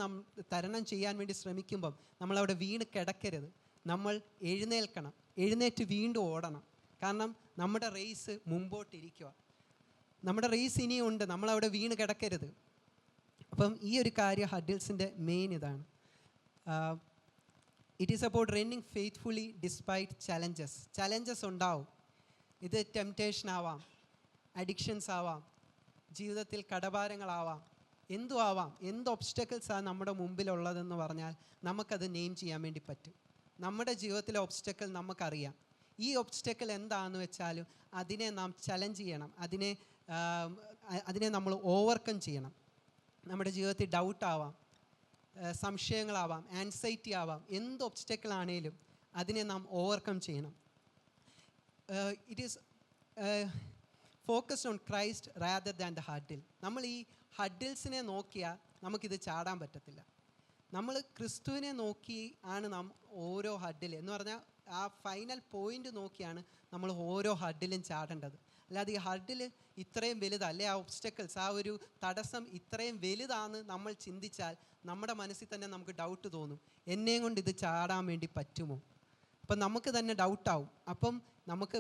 S1: തരണം ചെയ്യാൻ വേണ്ടി ശ്രമിക്കുമ്പം നമ്മളവിടെ വീണ് കിടക്കരുത്, നമ്മൾ എഴുന്നേൽക്കണം, എഴുന്നേറ്റ് വീണ്ടും ഓടണം. കാരണം നമ്മുടെ റേസ് മുമ്പോട്ടിരിക്കുക, നമ്മുടെ റേസ് ഇനിയും ഉണ്ട്, നമ്മളവിടെ വീണ് കിടക്കരുത്. അപ്പം ഈ ഒരു കാര്യം ഹഡിൽസിൻ്റെ മെയിൻ ഇതാണ്. It is about running faithfully despite challenges ഉണ്ടാവും. ഇത് ടെംപ്റ്റേഷൻ ആവാം, അഡിക്ഷൻസ് ആവാം, ജീവിതത്തിൽ കടഭാരങ്ങളാവാം, എന്തും ആവാം. എന്ത് ഒബ്സ്റ്റക്കിൾസാണ് നമ്മുടെ മുമ്പിലുള്ളതെന്ന് പറഞ്ഞാൽ നമുക്കത് നെയിം ചെയ്യാൻ വേണ്ടി പറ്റും. നമ്മുടെ ജീവിതത്തിലെ ഒബ്സ്റ്റക്കിൾ നമുക്കറിയാം. ഈ ഒബ്സ്റ്റക്കിൾ എന്താണെന്ന് വെച്ചാലും അതിനെ നാം ചലഞ്ച് ചെയ്യണം, അതിനെ നമ്മൾ ഓവർകം ചെയ്യണം. നമ്മുടെ ജീവിതത്തിൽ ഡൗട്ടാവാം, സംശയങ്ങളാവാം, ആൻസൈറ്റി ആവാം, എന്ത് ഒബ്സ്റ്റക്കിൾ ആണേലും അതിനെ നാം ഓവർകം ചെയ്യണം. It is focused on Christ rather than the hurdle. നമ്മൾ ഈ ഹഡിൽസിനെ നോക്കിയാൽ നമുക്കിത് ചാടാൻ പറ്റത്തില്ല. നമ്മൾ ക്രിസ്തുവിനെ നോക്കി ആണ് നാം ഓരോ ഹഡിൽ എന്ന് പറഞ്ഞാൽ ആ ഫൈനൽ പോയിൻ്റ് നോക്കിയാണ് നമ്മൾ ഓരോ ഹഡിലും ചാടേണ്ടത്. അല്ലാതെ ഈ ഹഡിൽ ഇത്രയും വലുതല്ലേ, ആ ഒബ്സ്റ്റക്കിൾസ്, ആ ഒരു തടസ്സം ഇത്രയും വലുതാണെന്ന് നമ്മൾ ചിന്തിച്ചാൽ നമ്മുടെ മനസ്സിൽ തന്നെ നമുക്ക് ഡൗട്ട് തോന്നും, എന്നെയും കൊണ്ട് ഇത് ചാടാൻ വേണ്ടി പറ്റുമോ? അപ്പം നമുക്ക് തന്നെ ഡൗട്ടാവും. അപ്പം നമുക്ക്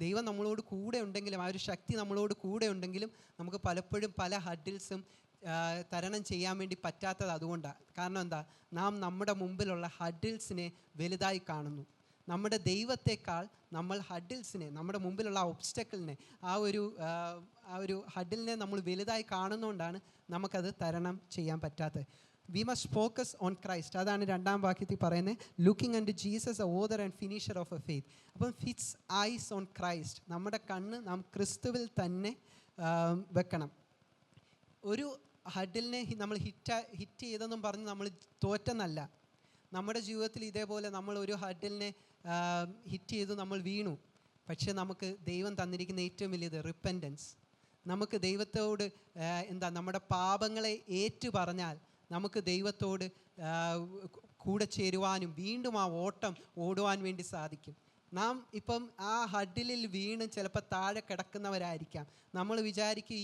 S1: ദൈവം നമ്മളോട് കൂടെ ഉണ്ടെങ്കിലും, ആ ഒരു ശക്തി നമ്മളോട് കൂടെ ഉണ്ടെങ്കിലും നമുക്ക് പലപ്പോഴും പല ഹഡിൽസും തരണം ചെയ്യാൻ വേണ്ടി പറ്റാത്തത് അതുകൊണ്ടാണ്. കാരണം എന്താ, നാം നമ്മുടെ മുമ്പിലുള്ള ഹഡിൽസിനെ വലുതായി കാണുന്നു. നമ്മുടെ ദൈവത്തെക്കാൾ നമ്മൾ ഹഡിൽസിനെ, നമ്മുടെ മുമ്പിലുള്ള ഒബ്സ്റ്റക്കിളിനെ, ആ ഒരു ഹഡിലിനെ നമ്മൾ വലുതായി കാണുന്നതുകൊണ്ടാണ് നമുക്കത് തരണം ചെയ്യാൻ പറ്റാത്തത്. We must focus on Christ. അതാണ് 2-ാം വാക്യത്തിൽ പറയുന്നത്, looking and Jesus author and finisher of a faith. അപ്പം ഫിക്സ് ഐസ് ഓൺ ക്രൈസ്റ്റ്. നമ്മുടെ കണ്ണ് നാം ക്രിസ്തുവിൽ തന്നെ വെക്കണം. ഒരു ഹഡിലിനെ നമ്മൾ ഹിറ്റ് ചെയ്തെന്നും പറഞ്ഞ് നമ്മൾ തോറ്റെന്നല്ല. നമ്മുടെ ജീവിതത്തിൽ ഇതേപോലെ നമ്മൾ ഒരു ഹഡിലിനെ ഹിറ്റ് ചെയ്തു, നമ്മൾ വീണു. പക്ഷേ നമുക്ക് ദൈവം തന്നിരിക്കുന്ന ഏറ്റവും വലിയത് റിപ്പൻറ്റൻസ്. നമുക്ക് ദൈവത്തോട് നമ്മുടെ പാപങ്ങളെ ഏറ്റു പറഞ്ഞാൽ നമുക്ക് ദൈവത്തോട് കൂടെ ചേരുവാനും വീണ്ടും ആ ഓട്ടം ഓടുവാൻ വേണ്ടി സാധിക്കും. നാം ഇപ്പം ആ ഹഡിലിൽ വീണ് ചിലപ്പോൾ താഴെ കിടക്കുന്നവരായിരിക്കാം. നമ്മൾ വിചാരിക്കും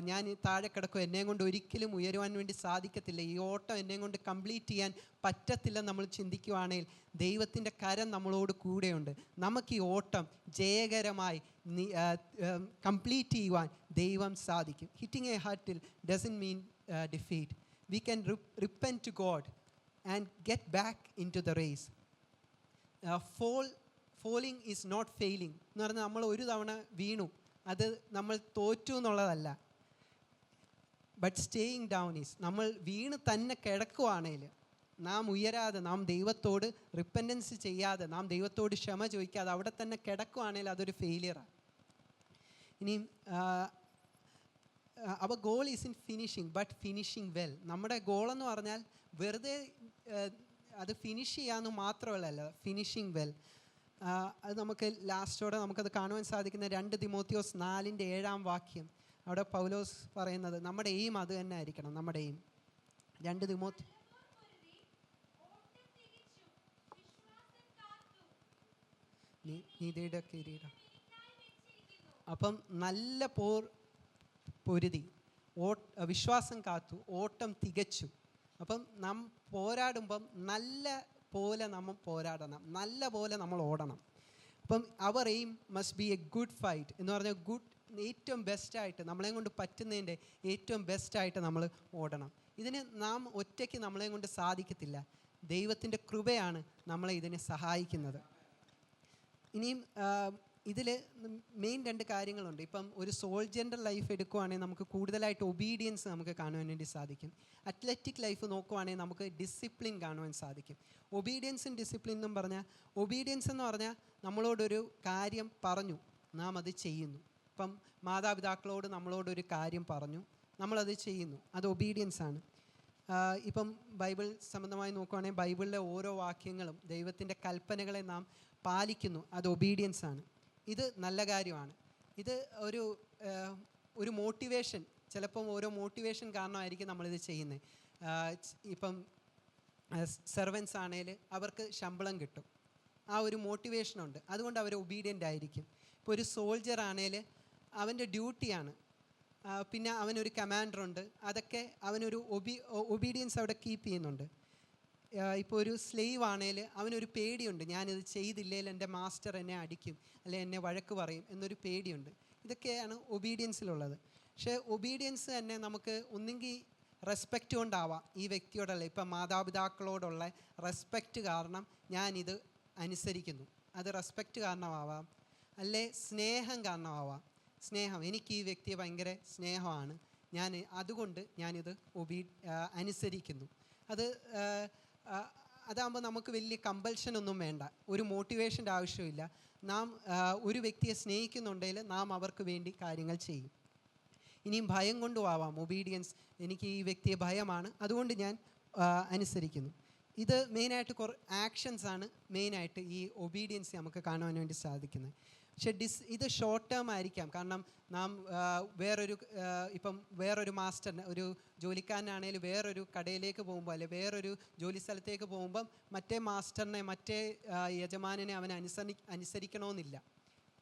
S1: ഞാൻ താഴെ കിടക്കും, എന്നെ കൊണ്ട് ഒരിക്കലും ഉയരുവാൻ വേണ്ടി സാധിക്കത്തില്ല, ഈ ഓട്ടം എന്നെ കൊണ്ട് കംപ്ലീറ്റ് ചെയ്യാൻ പറ്റത്തില്ലെന്ന് നമ്മൾ ചിന്തിക്കുവാണെങ്കിൽ ദൈവത്തിൻ്റെ കരം നമ്മളോട് കൂടെയുണ്ട്. നമുക്ക് ഈ ഓട്ടം ജയകരമായി കംപ്ലീറ്റ് ചെയ്യുവാൻ ദൈവം സാധിക്കും. Hitting a hurdle doesn't mean defeat. We can repent to God and get back into the race. Falling is not failing എന്ന് പറഞ്ഞാൽ നമ്മൾ ഒരു തവണ വീണു, അത് നമ്മൾ തോറ്റു എന്നുള്ളതല്ല. ബട്ട് സ്റ്റേയിങ് ഡൗൺ ഈസ്, നമ്മൾ വീണ് തന്നെ കിടക്കുവാണെങ്കിൽ, നാം ഉയരാതെ, നാം ദൈവത്തോട് റിപ്പൻറ്റൻസ് ചെയ്യാതെ, നാം ദൈവത്തോട് ക്ഷമ ചോദിക്കാതെ അവിടെ തന്നെ കിടക്കുവാണെങ്കിൽ അതൊരു ഫെയിലിയറാണ്. ഇനിയും our goal is in finishing but finishing well. നമ്മുടെ ഗോളെന്ന് പറഞ്ഞാൽ വെറുതെ അത് ഫിനിഷ് ചെയ്യാമെന്ന് മാത്രമല്ല, ഫിനിഷിങ് വെൽ. അത് നമുക്ക് ലാസ്റ്റോടെ നമുക്കത് കാണുവാൻ സാധിക്കുന്ന 2 തിമോത്തിയോസ് 4:7 വാക്യം. അവിടെ പൗലോസ് പറയുന്നത് നമ്മുടെ എയിം അത് തന്നെ ആയിരിക്കണം. നമ്മുടെ എയിം 2 തിമോത്തി നീതിയുടെ കിരീടം. അപ്പം നല്ല പൊരുതി, വിശ്വാസം കാത്തു, ഓട്ടം തികച്ചു. അപ്പം നാം പോരാടുമ്പം നല്ല പോലെ നമ്മൾ പോരാടണം, നല്ല പോലെ നമ്മൾ ഓടണം. അപ്പം our aim must be a good fight എന്ന് പറഞ്ഞാൽ ഏറ്റവും ബെസ്റ്റായിട്ട്, നമ്മളെ കൊണ്ട് പറ്റുന്നതിൻ്റെ ഏറ്റവും ബെസ്റ്റായിട്ട് നമ്മൾ ഓടണം. ഇതിന് നാം ഒറ്റയ്ക്ക് നമ്മളെ കൊണ്ട് സാധിക്കത്തില്ല, ദൈവത്തിൻ്റെ കൃപയാണ് നമ്മളെ ഇതിനെ സഹായിക്കുന്നത്. ഇനിയും ഇതിൽ മെയിൻ 2 കാര്യങ്ങളുണ്ട്. ഇപ്പം ഒരു സോൾജറിൻ്റെ ലൈഫ് എടുക്കുവാണെങ്കിൽ നമുക്ക് കൂടുതലായിട്ട് ഒബീഡിയൻസ് നമുക്ക് കാണുവാൻ വേണ്ടി സാധിക്കും. അത്ലറ്റിക് ലൈഫ് നോക്കുവാണെങ്കിൽ നമുക്ക് ഡിസിപ്ലിൻ കാണുവാൻ സാധിക്കും. ഒബീഡിയൻസും ഡിസിപ്ലിൻ എന്നും പറഞ്ഞാൽ, ഒബീഡിയൻസ് എന്ന് പറഞ്ഞാൽ നമ്മളോടൊരു കാര്യം പറഞ്ഞു, നാം അത് ചെയ്യുന്നു. ഇപ്പം മാതാപിതാക്കളോട് നമ്മളോടൊരു കാര്യം പറഞ്ഞു, നമ്മളത് ചെയ്യുന്നു, അത് ഒബീഡിയൻസ് ആണ്. ഇപ്പം ബൈബിൾ സംബന്ധമായി നോക്കുവാണെങ്കിൽ ബൈബിളിലെ ഓരോ വാക്യങ്ങളും ദൈവത്തിൻ്റെ കൽപ്പനകളെ നാം പാലിക്കുന്നു, അത് ഒബീഡിയൻസ് ആണ്. ഇത് നല്ല കാര്യമാണ്. ഇത് ഒരു മോട്ടിവേഷൻ, ചിലപ്പം ഓരോ മോട്ടിവേഷൻ കാരണമായിരിക്കും നമ്മളിത് ചെയ്യുന്നത്. ഇപ്പം സെർവൻസ് ആണെങ്കിൽ അവർക്ക് ശമ്പളം കിട്ടും, ആ ഒരു മോട്ടിവേഷനുണ്ട്, അതുകൊണ്ട് അവർ ഒബീഡിയൻ്റ് ആയിരിക്കും. ഇപ്പോൾ ഒരു സോൾജർ ആണെങ്കിൽ അവൻ്റെ ഡ്യൂട്ടിയാണ്, പിന്നെ അവനൊരു കമാൻഡറുണ്ട്, അതൊക്കെ അവനൊരു ഒബീഡിയൻസ് അവിടെ കീപ്പ് ചെയ്യുന്നുണ്ട്. ഇപ്പോൾ ഒരു സ്ലേവ് ആണെങ്കിൽ അവനൊരു പേടിയുണ്ട്, ഞാനിത് ചെയ്തില്ലെങ്കിൽ എൻ്റെ മാസ്റ്റർ എന്നെ അടിക്കും അല്ലെങ്കിൽ എന്നെ വഴക്ക് പറയും എന്നൊരു പേടിയുണ്ട്. ഇതൊക്കെയാണ് ഒബീഡിയൻസിലുള്ളത്. പക്ഷേ ഒബീഡിയൻസ് തന്നെ നമുക്ക് ഒന്നെങ്കിൽ റെസ്പെക്റ്റ് കൊണ്ടാവാം, ഈ വ്യക്തിയോടുള്ള ഇപ്പം മാതാപിതാക്കളോടുള്ള റെസ്പെക്റ്റ് കാരണം ഞാനിത് അനുസരിക്കുന്നു, അത് റെസ്പെക്റ്റ് കാരണമാവാം. അല്ലേ സ്നേഹം കാരണമാവാം, സ്നേഹം, എനിക്ക് ഈ വ്യക്തിയെ ഭയങ്കര സ്നേഹമാണ്, അതുകൊണ്ട് ഞാനിത് അനുസരിക്കുന്നു. അതാകുമ്പോൾ നമുക്ക് വലിയ കമ്പൽഷനൊന്നും വേണ്ട, ഒരു മോട്ടിവേഷൻ്റെ ആവശ്യമില്ല. നാം ഒരു വ്യക്തിയെ സ്നേഹിക്കുന്നുണ്ടെങ്കിൽ നാം അവർക്ക് വേണ്ടി കാര്യങ്ങൾ ചെയ്യും. ഇനിയും ഭയം കൊണ്ടും ആവാം ഒബീഡിയൻസ്, എനിക്ക് ഈ വ്യക്തിയെ ഭയമാണ്, അതുകൊണ്ട് ഞാൻ അനുസരിക്കുന്നു. ഇത് മെയിനായിട്ട് ആക്ഷൻസാണ് മെയിനായിട്ട് ഈ ഒബീഡിയൻസ് നമുക്ക് കാണുവാൻ വേണ്ടി സാധിക്കുന്നത്. പക്ഷേ ഇത് ഷോർട്ട് ടേം ആയിരിക്കാം. കാരണം നാം വേറൊരു മാസ്റ്ററിന്, ഒരു ജോലിക്കാരനാണെങ്കിൽ വേറൊരു കടയിലേക്ക് പോകുമ്പോൾ അല്ലെങ്കിൽ വേറൊരു ജോലി സ്ഥലത്തേക്ക് പോകുമ്പം മറ്റേ മാസ്റ്ററിനെ, മറ്റേ യജമാനനെ അവൻ അനുസരിക്കണമെന്നില്ല,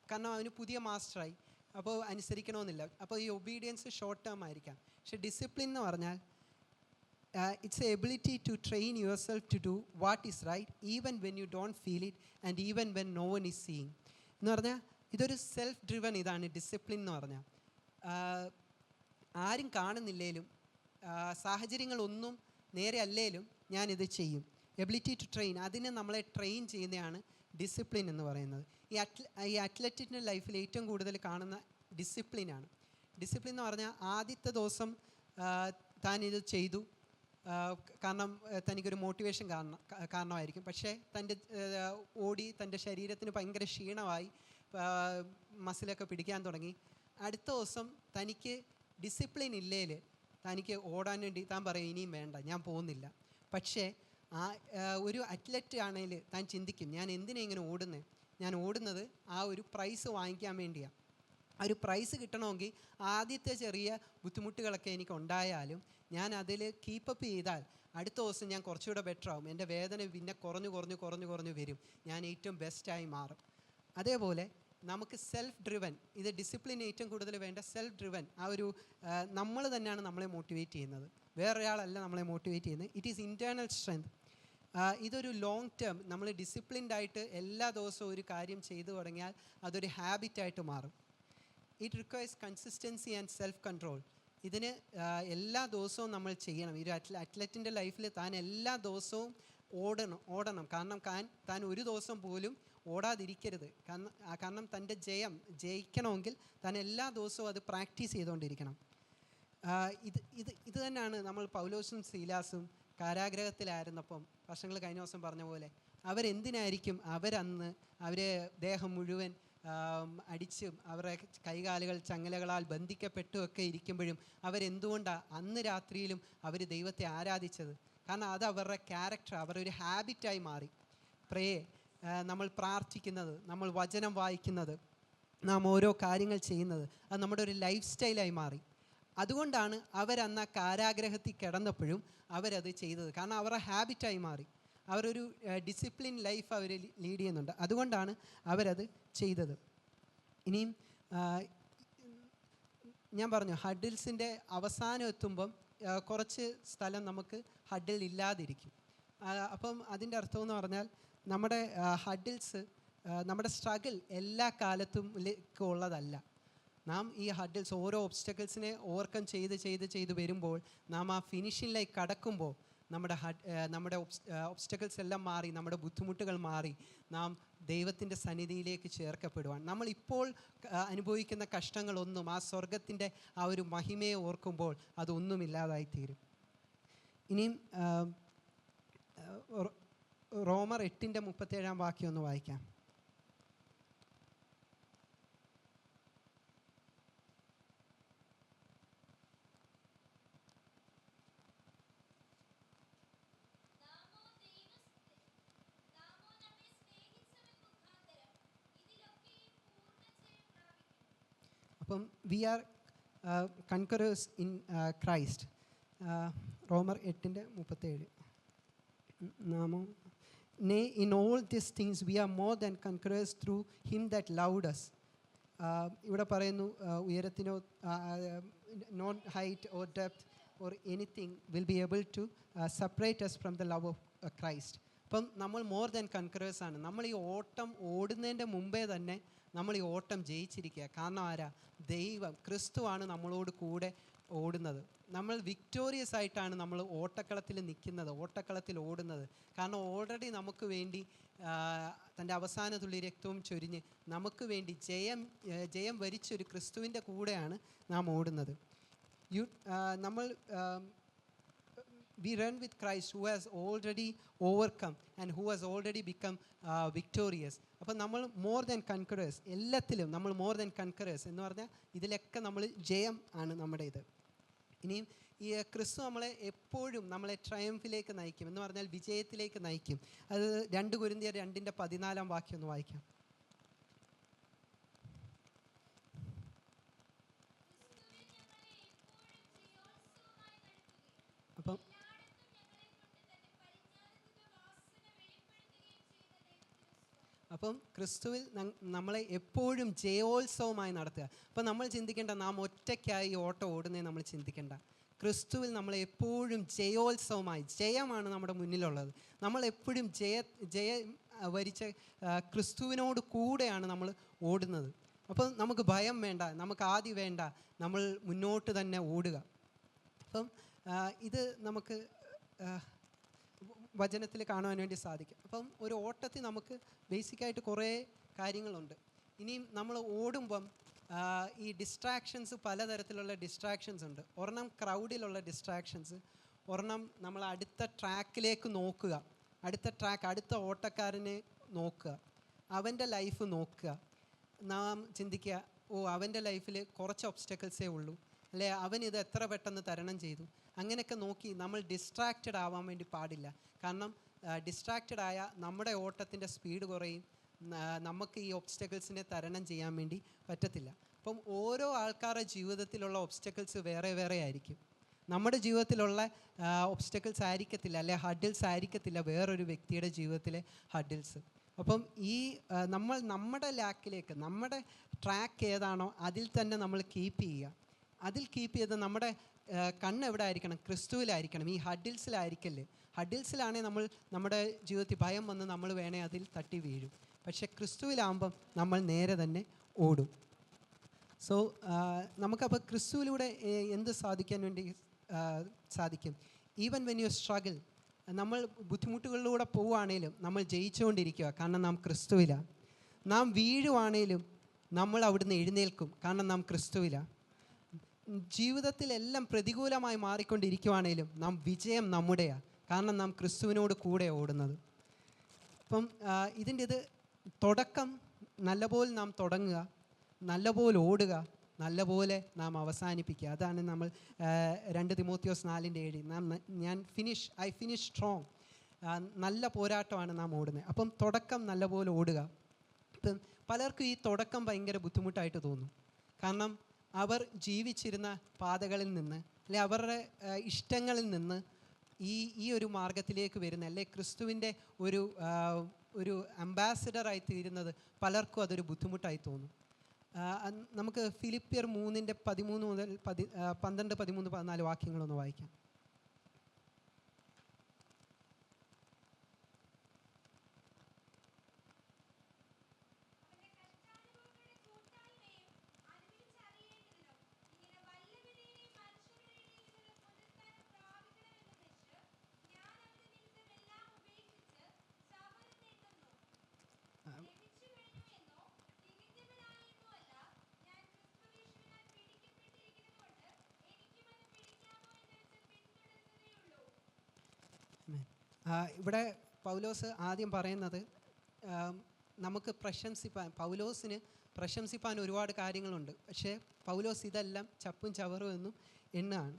S1: കാരണം അവന് പുതിയ മാസ്റ്ററായി, അപ്പോൾ അനുസരിക്കണമെന്നില്ല. അപ്പോൾ ഈ ഒബീഡിയൻസ് ഷോർട്ട് ടേം ആയിരിക്കാം. പക്ഷേ ഡിസിപ്ലിൻ എന്ന് പറഞ്ഞാൽ it's the ability to train yourself to do what is right even when you don't feel it and even when no one is seeing. എന്ന് പറഞ്ഞാൽ ഇതൊരു സെൽഫ് ഡ്രിവൺ, ഇതാണ് ഡിസിപ്ലിൻ എന്ന് പറഞ്ഞാൽ. ആരും കാണുന്നില്ലേലും സാഹചര്യങ്ങളൊന്നും നേരെ അല്ലേലും ഞാനിത് ചെയ്യും. എബിലിറ്റി ടു ട്രെയിൻ, അതിന് നമ്മളെ ട്രെയിൻ ചെയ്യുന്നതാണ് ഡിസിപ്ലിൻ എന്ന് പറയുന്നത്. ഈ അത്ലറ്റിൻ്റെ ലൈഫിൽ ഏറ്റവും കൂടുതൽ കാണുന്ന ഡിസിപ്ലിനാണ്. ഡിസിപ്ലിൻ എന്ന് പറഞ്ഞാൽ ആദ്യത്തെ ദിവസം താനിത് ചെയ്തു, കാരണം തനിക്കൊരു മോട്ടിവേഷൻ കാരണമായിരിക്കും. പക്ഷേ ഓടി തൻ്റെ ശരീരത്തിന് ഭയങ്കര ക്ഷീണമായി, മസിലൊക്കെ പിടിക്കാൻ തുടങ്ങി. അടുത്ത ദിവസം തനിക്ക് ഡിസിപ്ലിൻ ഇല്ലേൽ തനിക്ക് ഓടാൻ വേണ്ടി താൻ പറയും ഇനിയും വേണ്ട, ഞാൻ പോകുന്നില്ല. പക്ഷേ ഒരു അത്ലറ്റ് ആണെങ്കിൽ താൻ ചിന്തിക്കും, ഞാൻ എന്തിനാ ഇങ്ങനെ ഓടുന്നത്, ഞാൻ ഓടുന്നത് ആ ഒരു പ്രൈസ് വാങ്ങിക്കാൻ വേണ്ടിയാണ്. ആ ഒരു പ്രൈസ് കിട്ടണമെങ്കിൽ ആദ്യത്തെ ചെറിയ ബുദ്ധിമുട്ടുകളൊക്കെ എനിക്ക് ഉണ്ടായാലും ഞാൻ അതിൽ കീപ്പപ്പ് ചെയ്താൽ അടുത്ത ദിവസം ഞാൻ കുറച്ചുകൂടെ ബെറ്റർ ആവും, എൻ്റെ വേദന പിന്നെ കുറഞ്ഞു വരും, ഞാൻ ഏറ്റവും ബെസ്റ്റായി മാറും. അതേപോലെ നമുക്ക് സെൽഫ് ഡ്രിവൻ, ഇത് ഡിസിപ്ലിൻ ഏറ്റവും കൂടുതൽ വേണ്ട സെൽഫ് ഡ്രിവൻ, ആ ഒരു നമ്മൾ തന്നെയാണ് നമ്മളെ മോട്ടിവേറ്റ് ചെയ്യുന്നത്, വേറൊരാളല്ല നമ്മളെ മോട്ടിവേറ്റ് ചെയ്യുന്നത്. It is internal strength. ഇതൊരു ലോങ് ടേം, നമ്മൾ ഡിസിപ്ലിൻഡ് ആയിട്ട് എല്ലാ ദിവസവും ഒരു കാര്യം ചെയ്തു തുടങ്ങിയാൽ അതൊരു ഹാബിറ്റായിട്ട് മാറും. It requires consistency and self control. ഇതിന് എല്ലാ ദിവസവും നമ്മൾ ചെയ്യണം. ഈ അത്ലറ്റിൻ്റെ ലൈഫിൽ താൻ എല്ലാ ദിവസവും ഓടണം. കാരണം താൻ ഒരു ദിവസം പോലും ഓടാതിരിക്കരുത്. കാരണം തൻ്റെ ജയിക്കണമെങ്കിൽ താൻ എല്ലാ ദിവസവും അത് പ്രാക്ടീസ് ചെയ്തുകൊണ്ടിരിക്കണം. ഇത് തന്നെയാണ് നമ്മൾ പൗലോസും സീലാസും കാരാഗ്രഹത്തിലായിരുന്നപ്പം വർഷങ്ങൾ കഴിഞ്ഞ ദിവസം പറഞ്ഞ പോലെ അവരെന്തിനായിരിക്കും അവരെ ദേഹം മുഴുവൻ അടിച്ചും അവരുടെ കൈകാലുകൾ ചങ്ങലകളാൽ ബന്ധിക്കപ്പെട്ടുമൊക്കെ ഇരിക്കുമ്പോഴും അവരെന്തുകൊണ്ടാണ് അന്ന് രാത്രിയിലും അവർ ദൈവത്തെ ആരാധിച്ചത്? കാരണം അത് അവരുടെ ക്യാരക്ടർ, അവരുടെ ഒരു ഹാബിറ്റായി മാറി. നമ്മൾ പ്രാർത്ഥിക്കുന്നത്, നമ്മൾ വചനം വായിക്കുന്നത്, നാം ഓരോ കാര്യങ്ങൾ ചെയ്യുന്നത്, അത് നമ്മുടെ ഒരു ലൈഫ് സ്റ്റൈലായി മാറി. അതുകൊണ്ടാണ് അവരന്ന് ആ കാരാഗ്രഹത്തിൽ കിടന്നപ്പോഴും അവരത് ചെയ്തത്. കാരണം അവരുടെ ഹാബിറ്റായി മാറി. അവരൊരു ഡിസിപ്ലിൻ ലൈഫ് അവർ ലീഡ് ചെയ്യുന്നുണ്ട്. അതുകൊണ്ടാണ് അവരത് ചെയ്തത്. ഇനിയും ഞാൻ പറഞ്ഞു, ഹഡിൽസിൻ്റെ അവസാനം എത്തുമ്പം കുറച്ച് സ്ഥലം നമുക്ക് ഹഡിൽ ഇല്ലാതിരിക്കും. അപ്പം അതിൻ്റെ അർത്ഥം എന്ന് പറഞ്ഞാൽ നമ്മുടെ ഹഡിൽസ്, നമ്മുടെ സ്ട്രഗിൾ എല്ലാ കാലത്തും ഉള്ളതല്ല. നാം ഈ ഹഡിൽസ്, ഓരോ ഒബ്സ്റ്റക്കിൾസിനെ ഓവർകം ചെയ്ത് വരുമ്പോൾ നാം ആ ഫിനിഷിങ്ങിലേക്ക് കടക്കുമ്പോൾ നമ്മുടെ ഒബ്സ്റ്റക്കിൾസ് എല്ലാം മാറി, നമ്മുടെ ബുദ്ധിമുട്ടുകൾ മാറി നാം ദൈവത്തിൻ്റെ സന്നിധിയിലേക്ക് ചേർക്കപ്പെടുവാൻ. നമ്മളിപ്പോൾ അനുഭവിക്കുന്ന കഷ്ടങ്ങളൊന്നും ആ സ്വർഗത്തിൻ്റെ ആ ഒരു മഹിമയെ ഓർക്കുമ്പോൾ അതൊന്നുമില്ലാതായിത്തീരും. ഇനിയും റോമർ 8:37 ഒന്ന് വായിക്കാം. അപ്പം വി ആർ കൺകറേഴ്സ് ഇൻ ക്രൈസ്റ്റ്. റോമർ 8:37. നാമോ nay in all these things we are more than conquerors through him that loved us. ഇവിടെ പറയുന്നു ഉയരത്തിനോ not height or depth or anything will be able to separate us from the love of Christ. അപ്പം നമ്മൾ more than കൺകറേഴ്സ് ആണ്. നമ്മൾ ഈ ഓട്ടം ഓടുന്നതിൻ്റെ മുമ്പേ തന്നെ നമ്മൾ ഈ ഓട്ടം ജയിച്ചിരിക്കുക. കാരണം ആരാ? ദൈവം, ക്രിസ്തുവാണ് നമ്മളോട് കൂടെ ഓടുന്നത്. നമ്മൾ വിക്ടോറിയസ് ആയിട്ടാണ് നമ്മൾ ഓട്ടക്കളത്തിൽ നിൽക്കുന്നത്, ഓട്ടക്കളത്തിൽ ഓടുന്നത്. കാരണം ഓൾറെഡി നമുക്ക് വേണ്ടി തൻ്റെ അവസാന തുള്ളി രക്തവും ചൊരിഞ്ഞ് നമുക്ക് വേണ്ടി ജയം വരിച്ചൊരു ക്രിസ്തുവിൻ്റെ കൂടെയാണ് നാം ഓടുന്നത്. നമ്മൾ we run with Christ who has already overcome and who has already become victorious. അപ്പോൾ നമ്മൾ മോർ ദാൻ കൺകറേഴ്സ്, എല്ലാത്തിലും നമ്മൾ മോർ ദാൻ കൺകറേഴ്സ് എന്ന് പറഞ്ഞാൽ ഇതിലൊക്കെ നമ്മൾ ജയം ആണ് നമ്മുടെ ഇത്. ഇനിയും ഈ ക്രിസ്തു നമ്മളെ എപ്പോഴും നമ്മളെ ട്രയംഫിലേക്ക് നയിക്കും, എന്ന് പറഞ്ഞാൽ വിജയത്തിലേക്ക് നയിക്കും. അത് 2 കൊരിന്ത്യർ 2:14 ഒന്ന് വായിക്കാം. അപ്പം അപ്പം ക്രിസ്തുവിൽ നമ്മളെ എപ്പോഴും ജയോത്സവമായി നടത്തുക. അപ്പം നമ്മൾ ചിന്തിക്കേണ്ട നാം ഒറ്റയ്ക്കായി ഓട്ടം ഓടുന്നേ നമ്മൾ ചിന്തിക്കേണ്ട. ക്രിസ്തുവിൽ നമ്മളെ എപ്പോഴും ജയോത്സവമായി, ജയമാണ് നമ്മുടെ മുന്നിലുള്ളത്. നമ്മളെപ്പോഴും ജയം വരിച്ച ക്രിസ്തുവിനോട് കൂടെയാണ് നമ്മൾ ഓടുന്നത്. അപ്പം നമുക്ക് ഭയം വേണ്ട, നമുക്ക് ആദി വേണ്ട, നമ്മൾ മുന്നോട്ട് തന്നെ ഓടുക. അപ്പം ഇത് നമുക്ക് വചനത്തിൽ കാണുവാൻ വേണ്ടി സാധിക്കും. അപ്പം ഒരു ഓട്ടത്തിൽ നമുക്ക് ബേസിക്കായിട്ട് കുറേ കാര്യങ്ങളുണ്ട്. ഇനിയും നമ്മൾ ഓടുമ്പം ഈ ഡിസ്ട്രാക്ഷൻസ്, പലതരത്തിലുള്ള ഡിസ്ട്രാക്ഷൻസ് ഉണ്ട്. ഒരെണ്ണം ക്രൗഡിലുള്ള ഡിസ്ട്രാക്ഷൻസ്, ഒരെണ്ണം നമ്മൾ അടുത്ത ട്രാക്കിലേക്ക് നോക്കുക, അടുത്ത ഓട്ടക്കാരനെ നോക്കുക, അവൻ്റെ ലൈഫ് നോക്കുക. നാം ചിന്തിക്കുക, അവൻ്റെ ലൈഫിൽ കുറച്ച് ഒബ്സ്റ്റക്കിൾസേ ഉള്ളൂ, അല്ലെ അവനിത് എത്ര പെട്ടെന്ന് തരണം ചെയ്തു. അങ്ങനെയൊക്കെ നോക്കി നമ്മൾ ഡിസ്ട്രാക്റ്റഡ് ആവാൻ വേണ്ടി പാടില്ല. കാരണം ഡിസ്ട്രാക്റ്റഡ് ആയ നമ്മുടെ ഓട്ടത്തിൻ്റെ സ്പീഡ് കുറയും, നമുക്ക് ഈ ഒബ്സ്റ്റക്കിൾസിനെ തരണം ചെയ്യാൻ വേണ്ടി പറ്റത്തില്ല. അപ്പം ഓരോ ആൾക്കാരുടെ ജീവിതത്തിലുള്ള ഒബ്സ്റ്റക്കിൾസ് വേറെ വേറെ ആയിരിക്കും. നമ്മുടെ ജീവിതത്തിലുള്ള ഒബ്സ്റ്റക്കിൾസ് ആയിരിക്കത്തില്ല, അല്ലെ ഹഡിൽസ് ആയിരിക്കത്തില്ല വേറൊരു വ്യക്തിയുടെ ജീവിതത്തിലെ ഹഡിൽസ്. അപ്പം ഈ നമ്മുടെ ലാക്കിലേക്ക്, നമ്മുടെ ട്രാക്ക് ഏതാണോ അതിൽ തന്നെ നമ്മൾ കീപ്പ് ചെയ്യുക. അതിൽ കീപ്പ് ചെയ്ത് നമ്മുടെ കണ്ണ് എവിടെ ആയിരിക്കണം? ക്രിസ്തുവിലായിരിക്കണം, ഈ ഹഡിൽസിലായിരിക്കല്ലേ. ഹഡിൽസിലാണെങ്കിൽ നമ്മുടെ ജീവിതത്തിൽ ഭയം വന്ന് നമ്മൾ വേണേൽ അതിൽ തട്ടി വീഴും. പക്ഷേ ക്രിസ്തുവിലാകുമ്പം നമ്മൾ നേരെ തന്നെ ഓടും. സോ നമുക്കപ്പോൾ ക്രിസ്തുവിലൂടെ എന്ത് സാധിക്കാൻ വേണ്ടി സാധിക്കും? ഈവൻ വെൻ യു സ്ട്രഗിൾ, നമ്മൾ ബുദ്ധിമുട്ടുകളിലൂടെ പോവുകയാണേലും നമ്മൾ ജയിച്ചുകൊണ്ടിരിക്കുക, കാരണം നാം ക്രിസ്തുവിലാണ്. നാം വീഴുവാണേലും നമ്മൾ അവിടുന്ന് എഴുന്നേൽക്കും, കാരണം നാം ക്രിസ്തുവിലാണ്. ജീവിതത്തിലെല്ലാം പ്രതികൂലമായി മാറിക്കൊണ്ടിരിക്കുവാണേലും നാം വിജയം നമ്മുടെയാണ്, കാരണം നാം ക്രിസ്തുവിനോട് കൂടെ ഓടുന്നത്. അപ്പം ഇതിൻ്റെ തുടക്കം നല്ലപോലെ നാം തുടങ്ങുക, നല്ലപോലെ ഓടുക, നല്ലപോലെ നാം അവസാനിപ്പിക്കുക. അതാണ് നമ്മൾ 2 തിമോത്തിയോസ് 4:7 ഐ ഫിനിഷ് സ്ട്രോങ്. നല്ല പോരാട്ടമാണ് നാം ഓടുന്നത്. അപ്പം തുടക്കം നല്ലപോലെ ഓടുക. ഇപ്പം പലർക്കും ഈ തുടക്കം ഭയങ്കര ബുദ്ധിമുട്ടായിട്ട് തോന്നും. കാരണം അവർ ജീവിച്ചിരുന്ന പാതകളിൽ നിന്ന്, അല്ലെ അവരുടെ ഇഷ്ടങ്ങളിൽ നിന്ന് ഈ ഒരു മാർഗത്തിലേക്ക് വരുന്ന, അല്ലെ ക്രിസ്തുവിൻ്റെ ഒരു അംബാസിഡറായി തീരുന്നത് പലർക്കും അതൊരു ബുദ്ധിമുട്ടായി തോന്നും. നമുക്ക് ഫിലിപ്പിയർ 3:13 മുതൽ 12, 13, 14 വാക്യങ്ങളൊന്ന് വായിക്കാം. ഇവിടെ പൗലോസ് ആദ്യം പറയുന്നത് നമുക്ക് പൗലോസിന് പ്രശംസിപ്പാൻ ഒരുപാട് കാര്യങ്ങളുണ്ട്. പക്ഷേ പൗലോസ് ഇതെല്ലാം ചപ്പും ചവറും എന്നും എണ്ണാണ്.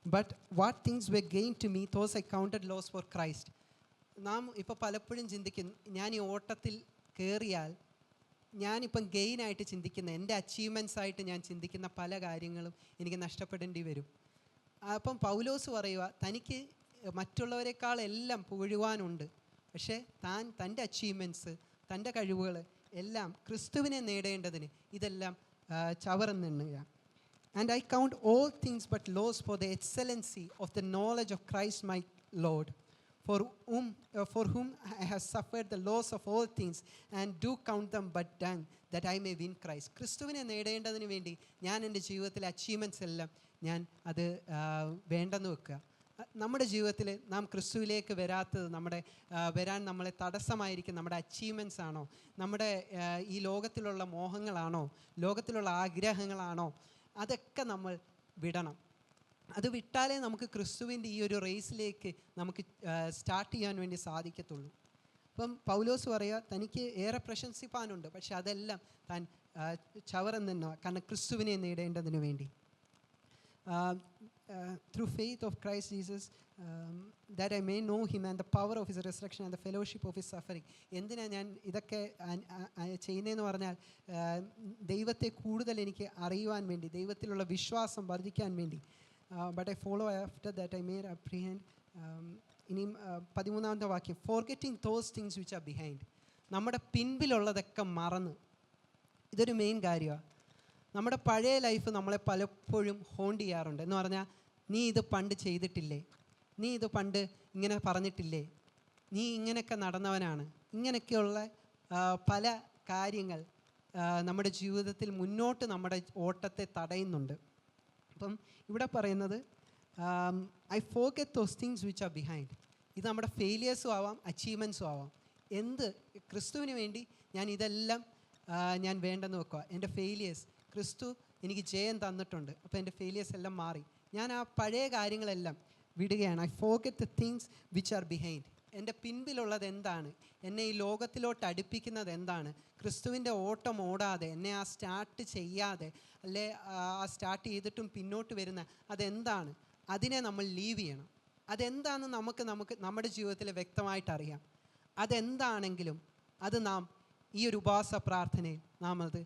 S1: But what things were gain to me those I counted loss for Christ. നാം ഇപ്പോൾ പലപ്പോഴും ചിന്തിക്കുന്നു, ഞാൻ ഈ ഓട്ടത്തിൽ കയറിയാൽ ഞാനിപ്പം ഗെയിനായിട്ട് ചിന്തിക്കുന്ന, എൻ്റെ അച്ചീവ്മെൻറ്റ്സ് ആയിട്ട് ഞാൻ ചിന്തിക്കുന്ന പല കാര്യങ്ങളും എനിക്ക് നഷ്ടപ്പെടേണ്ടി വരും. അപ്പം പൗലോസ് പറയുക, തനിക്ക് മറ്റുള്ളവരെക്കാളെല്ലാം പുകഴുവാനുണ്ട്. പക്ഷേ തൻ്റെ അച്ചീവ്മെൻറ്റ്സ്, തൻ്റെ കഴിവുകൾ എല്ലാം ക്രിസ്തുവിനെ നേടേണ്ടതിന് ഇതെല്ലാം ചവറെന്നെണ്ണുക. And I count all things but loss for the excellency of the knowledge of Christ my Lord, for whom I have suffered the loss of all things and do count them but dung that I may win Christ. ക്രിസ്തുവിനെ നേടേണ്ടതിന് വേണ്ടി ഞാൻ എൻ്റെ ജീവിതത്തിലെ achievements എല്ലാം ഞാൻ അത് വേണ്ടെന്ന് വെക്കുക. നമ്മുടെ ജീവിതത്തിൽ നാം ക്രിസ്തുവിലേക്ക് വരാത്തത്, വരാൻ നമ്മളെ തടസ്സമായിരിക്കും നമ്മുടെ അച്ചീവ്മെൻറ്റ്സ് ആണോ, നമ്മുടെ ഈ ലോകത്തിലുള്ള മോഹങ്ങളാണോ, ലോകത്തിലുള്ള ആഗ്രഹങ്ങളാണോ, അതൊക്കെ നമ്മൾ വിടണം. അത് വിട്ടാലേ നമുക്ക് ക്രിസ്തുവിൻ്റെ ഈ ഒരു റേസിലേക്ക് നമുക്ക് സ്റ്റാർട്ട് ചെയ്യാൻ വേണ്ടി സാധിക്കത്തുള്ളൂ. അപ്പം പൗലോസ് പറയുക, തനിക്ക് ഏറെ പ്രശംസിപ്പാനുണ്ട്, പക്ഷെ അതെല്ലാം താൻ ചവറെന്നെണ്ണ, കാരണം ക്രിസ്തുവിനെ നേടേണ്ടതിന് വേണ്ടി. Through faith of Christ Jesus, that I may know him and the power of his resurrection and the fellowship of his suffering. എന്തിനാണ് ഞാൻ ഇതൊക്കെ ചെയ്യുന്നതെന്ന് പറഞ്ഞാൽ, ദൈവത്തെ കൂടുതൽ എനിക്ക് അറിയുവാൻ വേണ്ടി, ദൈവത്തിലുള്ള വിശ്വാസം വർദ്ധിക്കാൻ വേണ്ടി. But I follow after that I may apprehend. ഇനിയും 13ാമത്തെ വാക്യം, forgetting those things which are behind. നമ്മുടെ പിൻപിലുള്ളതൊക്കെ മറന്ന്. ഇതൊരു മെയിൻ കാര്യമാണ്. നമ്മുടെ പഴയ ലൈഫ് നമ്മളെ പലപ്പോഴും ഹോണ്ട് ചെയ്യാറുണ്ട്. എന്ന് പറഞ്ഞാൽ, നീ ഇത് പണ്ട് ചെയ്തിട്ടില്ലേ, നീ ഇത് പണ്ട് ഇങ്ങനെ പറഞ്ഞിട്ടില്ലേ, നീ ഇങ്ങനെയൊക്കെ നടന്നവനാണ്. ഇങ്ങനെയൊക്കെയുള്ള പല കാര്യങ്ങൾ നമ്മുടെ ജീവിതത്തിൽ മുന്നോട്ട് നമ്മുടെ ഓട്ടത്തെ തടയുന്നുണ്ട്. അപ്പം ഇവിടെ പറയുന്നത്, I forget those things which are behind. ഇത് നമ്മുടെ ഫെയിലിയേഴ്സും ആവാം, അച്ചീവ്മെൻറ്റ്സും ആവാം. ക്രിസ്തുവിന് വേണ്ടി ഞാൻ ഇതെല്ലാം ഞാൻ വേണ്ടെന്ന് വെക്കുക. എൻ്റെ ഫെയിലിയേഴ്സ്, ക്രിസ്തു എനിക്ക് ജയം തന്നിട്ടുണ്ട്, അപ്പോൾ എൻ്റെ ഫെയിലിയേഴ്സ് എല്ലാം മാറി. ഞാൻ ആ പഴയ കാര്യങ്ങളെല്ലാം വിടുകയാണ്. I forget the things which are behind. എൻ്റെ പിൻപിലുള്ളത് എന്താണ്, എന്നെ ഈ ലോകത്തിലോട്ട് അടുപ്പിക്കുന്നത് എന്താണ്, ക്രിസ്തുവിൻ്റെ ഓട്ടം ഓടാതെ, എന്നെ ആ സ്റ്റാർട്ട് ചെയ്യാതെ, അല്ലെ ആ സ്റ്റാർട്ട് ചെയ്തിട്ടും പിന്നോട്ട് വരുന്ന അതെന്താണ്, അതിനെ നമ്മൾ ലീവ് ചെയ്യണം. അതെന്താണെന്ന് നമുക്ക് നമ്മുടെ ജീവിതത്തിൽ വ്യക്തമായിട്ട് അറിയാം. അതെന്താണെങ്കിലും അത് നാം ഈ ഒരു ഉപവാസ പ്രാർത്ഥനയിൽ നാം അത്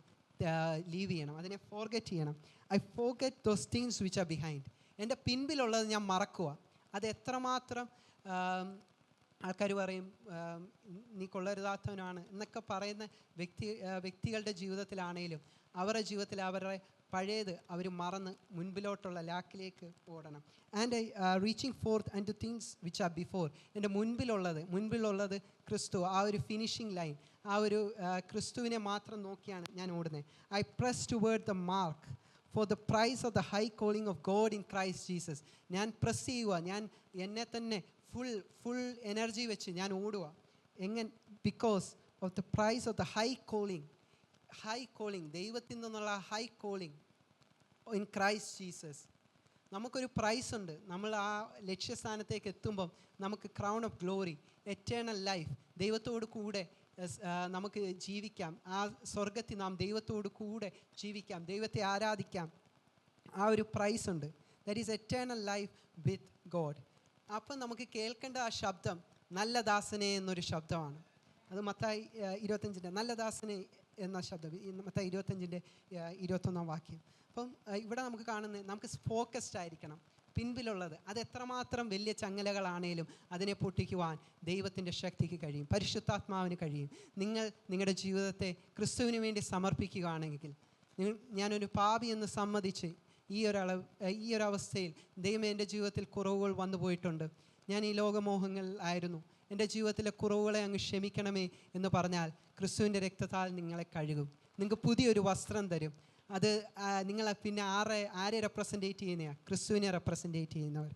S1: ലീവ് ചെയ്യണം, അതിനെ ഫോർഗെറ്റ് ചെയ്യണം. I forget those things which are behind. എൻ്റെ പിൻപിലുള്ളത് ഞാൻ മറക്കുക. അത് എത്രമാത്രം ആൾക്കാർ പറയും, നീ കൊള്ളരുതാത്തവനാണ് എന്നൊക്കെ പറയുന്ന വ്യക്തികളുടെ ജീവിതത്തിലാണേലും അവരുടെ ജീവിതത്തിൽ അവരുടെ പഴയത് അവർ മറന്ന് മുൻപിലോട്ടുള്ള ലാക്കിലേക്ക് ഓടണം. And reaching fourth and two things which are before. എൻ്റെ മുൻപിലുള്ളത് ക്രിസ്തു, ആ ഒരു ഫിനിഷിംഗ് ലൈൻ, ആ ഒരു ക്രിസ്തുവിനെ മാത്രം നോക്കിയാണ് ഞാൻ ഓടുന്നത്. I press toward the mark for the prize of the high calling of God in Christ Jesus. ഞാൻ പ്രസ് ചെയ്യുക, ഞാൻ എന്നെ തന്നെ ഫുൾ എനർജി വെച്ച് ഞാൻ ഓടുക. Because of the prize of the high calling, ദൈവത്തിൽ നിന്നുള്ള high calling in Christ Jesus. നമുക്കൊരു പ്രൈസ് ഉണ്ട്. നമ്മൾ ആ ലക്ഷ്യസ്ഥാനത്തേക്ക് എത്തുമ്പം നമുക്ക് crown of glory, eternal life, ദൈവത്തോട് കൂടെ നമുക്ക് ജീവിക്കാം. ആ സ്വർഗത്തിൽ നാം ദൈവത്തോട് കൂടെ ജീവിക്കാം, ദൈവത്തെ ആരാധിക്കാം. ആ ഒരു പ്രൈസ് ഉണ്ട്. That is eternal life with God. അപ്പം നമുക്ക് കേൾക്കേണ്ട ആ ശബ്ദം നല്ല ദാസനെ എന്നൊരു ശബ്ദമാണ്. അത് മത്തായി 25 നല്ല ദാസനെ എന്ന ശബ്ദം, മത്തായി 25 21 വാക്യം. അപ്പം ഇവിടെ നമുക്ക് കാണുന്നത്, നമുക്ക് ഫോക്കസ്ഡ് ആയിരിക്കണം. പിൻപിലുള്ളത് അത് എത്രമാത്രം വലിയ ചങ്ങലകളാണേലും അതിനെ പൊട്ടിക്കുവാൻ ദൈവത്തിൻ്റെ ശക്തിക്ക് കഴിയും, പരിശുദ്ധാത്മാവിന് കഴിയും. നിങ്ങളുടെ ജീവിതത്തെ ക്രിസ്തുവിന് വേണ്ടി സമർപ്പിക്കുകയാണെങ്കിൽ, ഞാനൊരു പാപി എന്ന് സമ്മതിച്ച് ഈ ഒരവസ്ഥയിൽ, ദൈവമേ എൻ്റെ ജീവിതത്തിൽ കുറവുകൾ വന്നു പോയിട്ടുണ്ട്, ഞാൻ ഈ ലോകമോഹങ്ങളിലായിരുന്നു, എൻ്റെ ജീവിതത്തിലെ കുറവുകളെ അങ്ങ് ക്ഷമിക്കണമേ എന്ന് പറഞ്ഞാൽ ക്രിസ്തുവിൻ്റെ രക്തത്താൽ നിങ്ങളെ കഴുകും. നിങ്ങൾക്ക് പുതിയൊരു വസ്ത്രം തരും. അത് നിങ്ങൾ പിന്നെ ആരെ റെപ്രസെൻറ്റേറ്റ് ചെയ്യുന്നതാണ്? ക്രിസ്തുവിനെ റെപ്രസെൻറ്റേറ്റ് ചെയ്യുന്നവർ.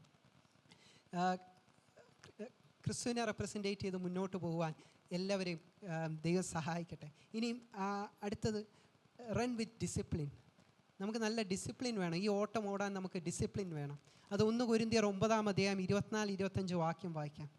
S1: ക്രിസ്തുവിനെ റെപ്രസെൻറ്റേറ്റ് ചെയ്ത് മുന്നോട്ട് പോകുവാൻ എല്ലാവരെയും ദൈവം സഹായിക്കട്ടെ. ഇനിയും അടുത്തത്, റൺ വിത്ത് ഡിസിപ്ലിൻ. നമുക്ക് നല്ല ഡിസിപ്ലിൻ വേണം. ഈ ഓട്ടം ഓടാൻ നമുക്ക് ഡിസിപ്ലിൻ വേണം. അത് 1 കൊരിന്ത്യർ 9 24-25 വാക്യം വായിക്കാം.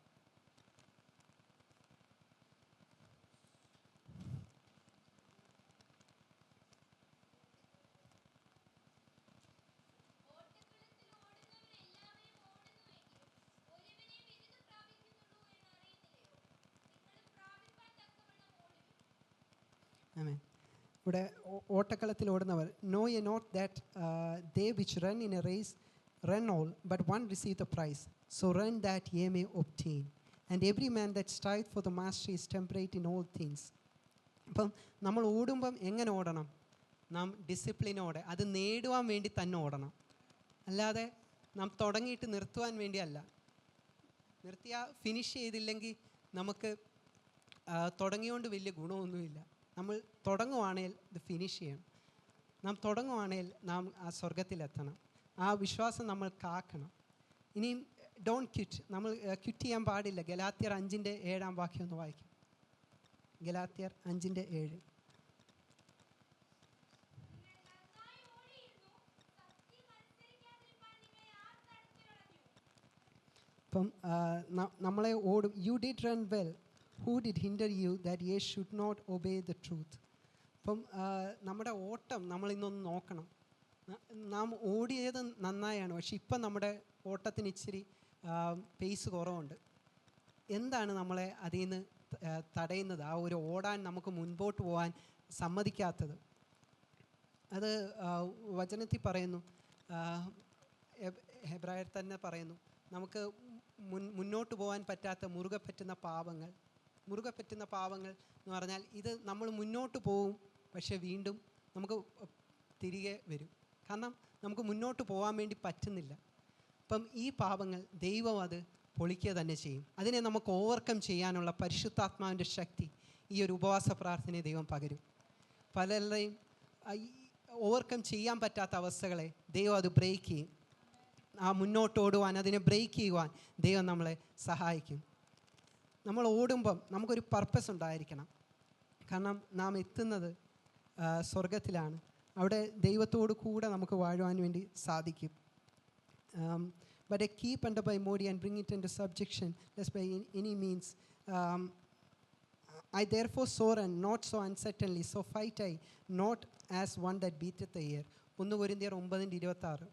S1: ആമേൻ. ഇവിടെ ഓട്ടക്കളത്തിൽ ഓടുന്നവർ, know you not that they which run in a race run all but one receive the prize, so run that ye may obtain and every man that strive for the master is temperate in all things. അപ്പം നമ്മൾ ഓടുമ്പം എങ്ങനെ ഓടണം? നാം ഡിസിപ്ലിനോടെ അത് നേടുവാൻ വേണ്ടി തന്നെ ഓടണം. അല്ലാതെ നാം തുടങ്ങിയിട്ട് നിർത്തുവാൻ വേണ്ടിയല്ല. ഫിനിഷ് ചെയ്തില്ലെങ്കിൽ നമുക്ക് തുടങ്ങിയോണ്ട് വലിയ ഗുണമൊന്നുമില്ല. നമ്മൾ തുടങ്ങുവാണെങ്കിൽ ഇത് ഫിനിഷ് ചെയ്യണം. നാം തുടങ്ങുവാണെങ്കിൽ നാം ആ സ്വർഗത്തിലെത്തണം. ആ വിശ്വാസം നമ്മൾ കാക്കണം. ഇനിയും ഡോണ്ട് ക്വിറ്റ്, നമ്മൾ ക്വിറ്റ് ചെയ്യാൻ പാടില്ല. ഗലാത്യർ 5:7 വാക്യം ഒന്ന് വായിക്കും. ഗലാത്യർ 5:7. അപ്പം നമ്മളെ ഓടും. You did run well, who did hinder you that ye should not obey the truth. അപ്പം നമ്മുടെ ഓട്ടം നമ്മൾ ഇന്നൊന്ന് നോക്കണം. നാം ഓടിയത് നന്നായാണ്, പക്ഷെ ഇപ്പം നമ്മുടെ ഓട്ടത്തിന് ഇച്ചിരി പേസ് കുറവുണ്ട്. എന്താണ് നമ്മളെ അതിൽ നിന്ന് തടയുന്നത്? ആ ഒരു ഓടാൻ നമുക്ക് മുൻപോട്ട് പോകാൻ സമ്മതിക്കാത്തത്? അത് വചനത്തിൽ പറയുന്നു, ഹെബ്രായർ തന്നെ പറയുന്നു, നമുക്ക് മുന്നോട്ട് പോകാൻ പറ്റാത്ത മുറുകെ പറ്റുന്ന പാപങ്ങൾ എന്ന് പറഞ്ഞാൽ ഇത് നമ്മൾ മുന്നോട്ട് പോവും, പക്ഷെ വീണ്ടും നമുക്ക് തിരികെ വരും. കാരണം നമുക്ക് മുന്നോട്ട് പോകാൻ വേണ്ടി പറ്റുന്നില്ല. അപ്പം ഈ പാപങ്ങൾ ദൈവം അത് പൊളിക്കുക തന്നെ ചെയ്യും. അതിനെ നമുക്ക് ഓവർകം ചെയ്യാനുള്ള പരിശുദ്ധാത്മാവിൻ്റെ ശക്തി ഈ ഒരു ഉപവാസ പ്രാർത്ഥനയെ ദൈവം പകരും. പലരുടെയും ഓവർകം ചെയ്യാൻ പറ്റാത്ത അവസ്ഥകളെ ദൈവം അത് ബ്രേക്ക് ചെയ്യും. ആ മുന്നോട്ട് ഓടുവാൻ, അതിനെ ബ്രേക്ക് ചെയ്യുവാൻ ദൈവം നമ്മളെ സഹായിക്കും. നമ്മൾ ഓടുമ്പം നമുക്കൊരു പർപ്പസ് ഉണ്ടായിരിക്കണം. കാരണം നാം എത്തുന്നത് സ്വർഗത്തിലാണ്. അവിടെ ദൈവത്തോട് കൂടെ നമുക്ക് വാഴുവാൻ വേണ്ടി സാധിക്കും. But I keep under by body and bring it into subjection, lest by any means I therefore soar and not so uncertainly, so fight I not as one that beateth the air. 1 കൊരിന്ത്യർ 9:26.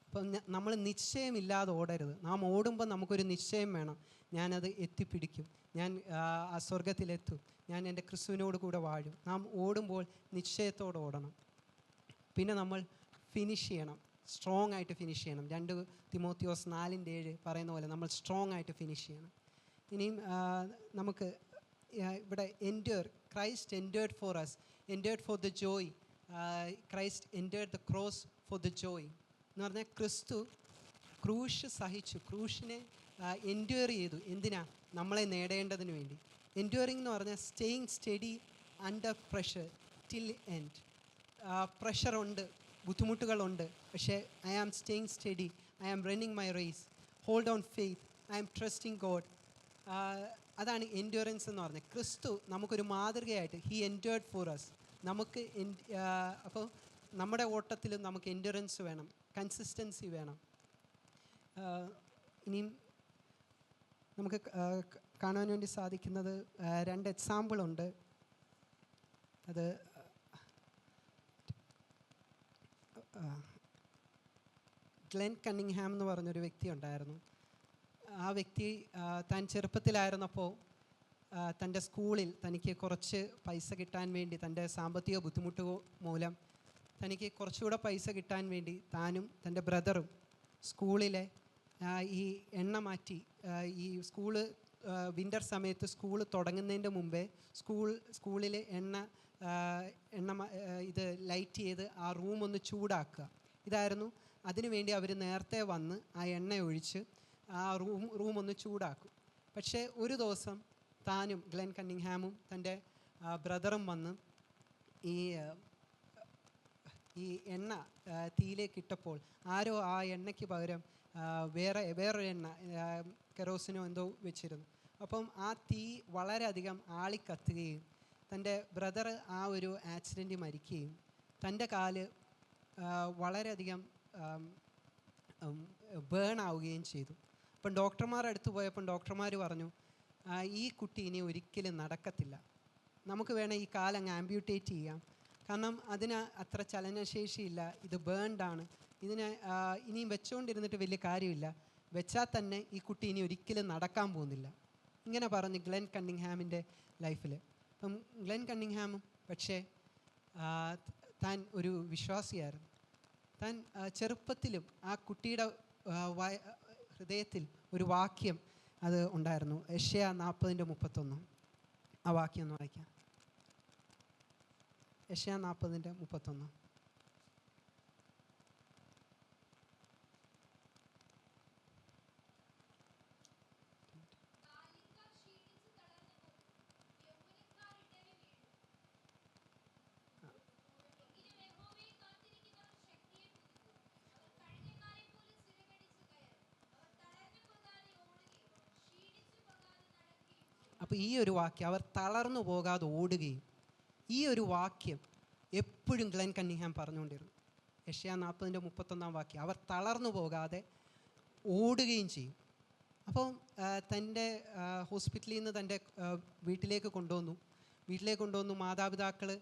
S1: അപ്പം നമ്മൾ നിശ്ചയമില്ലാതെ ഓടരുത്. നാം ഓടുമ്പോൾ നമുക്കൊരു നിശ്ചയം വേണം. ഞാനത് എത്തിപ്പിടിക്കും, ഞാൻ ആ സ്വർഗത്തിലെത്തും, ഞാൻ എൻ്റെ ക്രിസ്തുവിനോട് കൂടെ വാഴും. നാം ഓടുമ്പോൾ നിശ്ചയത്തോടെ ഓടണം. പിന്നെ നമ്മൾ ഫിനിഷ് ചെയ്യണം, സ്ട്രോങ് ആയിട്ട് ഫിനിഷ് ചെയ്യണം. 2 തിമോത്തിയോസ് 4:7 പറയുന്ന പോലെ നമ്മൾ സ്ട്രോങ് ആയിട്ട് ഫിനിഷ് ചെയ്യണം. ഇനിയും നമുക്ക് ഇവിടെ endure, Christ endured for us, endured for the joy. Christ endured the cross for the joy എന്ന് പറഞ്ഞാൽ ക്രിസ്തു ക്രൂശ് സഹിച്ചു, ക്രൂശിനെ എൻഡ്യൂർ ചെയ്തു. എന്തിനാ? നമ്മളെ നേടേണ്ടതിന് വേണ്ടി. എൻഡ്യൂറിങ് എന്ന് പറഞ്ഞാൽ staying steady under pressure till end. പ്രഷറുണ്ട്, ബുദ്ധിമുട്ടുകളുണ്ട്, പക്ഷേ I am staying steady, I am running my race, hold on faith, I am trusting God. അതാണ് എൻഡ്യൂറൻസ് എന്ന് പറഞ്ഞത്. ക്രിസ്തു നമുക്കൊരു മാതൃകയായിട്ട് ഹി എൻഡ്യൂർഡ് ഫോർ അസ്. നമുക്ക് അപ്പോൾ നമ്മുടെ ഓട്ടത്തിൽ നമുക്ക് എൻഡ്യൂറൻസ് വേണം, കൺസിസ്റ്റൻസി വേണം. ഇനിയും നമുക്ക് കാണാൻ വേണ്ടി സാധിക്കുന്നത് 2 എക്സാമ്പിളുണ്ട്. അത് ഗ്ലെൻ കണ്ണിങ്ഹാം എന്ന് പറഞ്ഞൊരു വ്യക്തി ഉണ്ടായിരുന്നു. ആ വ്യക്തി താൻ ചെറുപ്പത്തിലായിരുന്നപ്പോൾ തൻ്റെ സ്കൂളിൽ തനിക്ക് കുറച്ച് പൈസ കിട്ടാൻ വേണ്ടി, തൻ്റെ സാമ്പത്തിക ബുദ്ധിമുട്ട് മൂലം തനിക്ക് കുറച്ചുകൂടെ പൈസ കിട്ടാൻ വേണ്ടി താനും തൻ്റെ ബ്രദറും സ്കൂളിലെ ഈ എണ്ണ മാറ്റി, ഈ സ്കൂള് വിൻ്റർ സമയത്ത് സ്കൂൾ തുടങ്ങുന്നതിൻ്റെ മുമ്പേ സ്കൂളിൽ എണ്ണ ഇത് ലൈറ്റ് ചെയ്ത് ആ റൂം ഒന്ന് ചൂടാക്കുക. ഇതായിരുന്നു. അതിനുവേണ്ടി അവർ നേരത്തെ വന്ന് ആ എണ്ണ ഒഴിച്ച് ആ റൂം ഒന്ന് ചൂടാക്കും. പക്ഷേ ഒരു ദിവസം താനും ഗ്ലെൻ കണ്ണിങ്ഹാമും തൻ്റെ ബ്രദറും വന്ന് ഈ എണ്ണ തീയിലേക്ക് ഇട്ടപ്പോൾ ആരോ ആ എണ്ണയ്ക്ക് പകരം വേറൊരു എണ്ണ, കെറോസിനോ എന്തോ വെച്ചിരുന്നു. അപ്പം ആ തീ വളരെയധികം ആളിക്കത്തുകയും തൻ്റെ ബ്രദർ ആ ഒരു ആക്സിഡൻറ്റിൽ മരിക്കുകയും തൻ്റെ കാല് വളരെയധികം ബേൺ ആവുകയും ചെയ്തു. അപ്പം ഡോക്ടർമാർ അടുത്ത് പോയപ്പം ഡോക്ടർമാർ പറഞ്ഞു, ഈ കുട്ടി ഇനി ഒരിക്കലും നടക്കത്തില്ല, നമുക്ക് വേണേൽ ഈ കാലങ്ങ് ആംബ്യൂട്ടേറ്റ് ചെയ്യാം, കാരണം അതിന് അത്ര ചലനശേഷിയില്ല, ഇത് ബേൺഡാണ്, ഇതിനെ ഇനിയും വെച്ചുകൊണ്ടിരുന്നിട്ട് വലിയ കാര്യമില്ല, വെച്ചാൽ തന്നെ ഈ കുട്ടി ഇനി ഒരിക്കലും നടക്കാൻ പോകുന്നില്ല. ഇങ്ങനെ പറഞ്ഞ് ഗ്ലെൻ കണ്ണിങ്ഹാമിൻ്റെ ലൈഫിൽ. അപ്പം ഗ്ലെൻ കണ്ണിങ്ഹാമും പക്ഷേ താൻ ഒരു വിശ്വാസിയായിരുന്നു. താൻ ചെറുപ്പത്തിലും ആ കുട്ടിയുടെ ഹൃദയത്തിൽ ഒരു വാക്യം അത് ഉണ്ടായിരുന്നു. യെശയ്യാ 40:31. ആ വാക്യം ഒന്ന് വായിക്കാം. യെശയ്യാ 40:31. അപ്പോൾ ഈ ഒരു വാക്യം, അവർ തളർന്നു പോകാതെ ഓടുകയും, ഈ ഒരു വാക്യം എപ്പോഴും ഗ്ലെൻ കണ്ണിങ്ഹാം പറഞ്ഞുകൊണ്ടിരുന്നു. യെശയ്യാ 40:31 വാക്യം, അവർ തളർന്നു പോകാതെ ഓടുകയും ചെയ്യും. അപ്പോൾ തൻ്റെ ഹോസ്പിറ്റലിൽ നിന്ന് തൻ്റെ വീട്ടിലേക്ക് കൊണ്ടുവന്നു. മാതാപിതാക്കൾ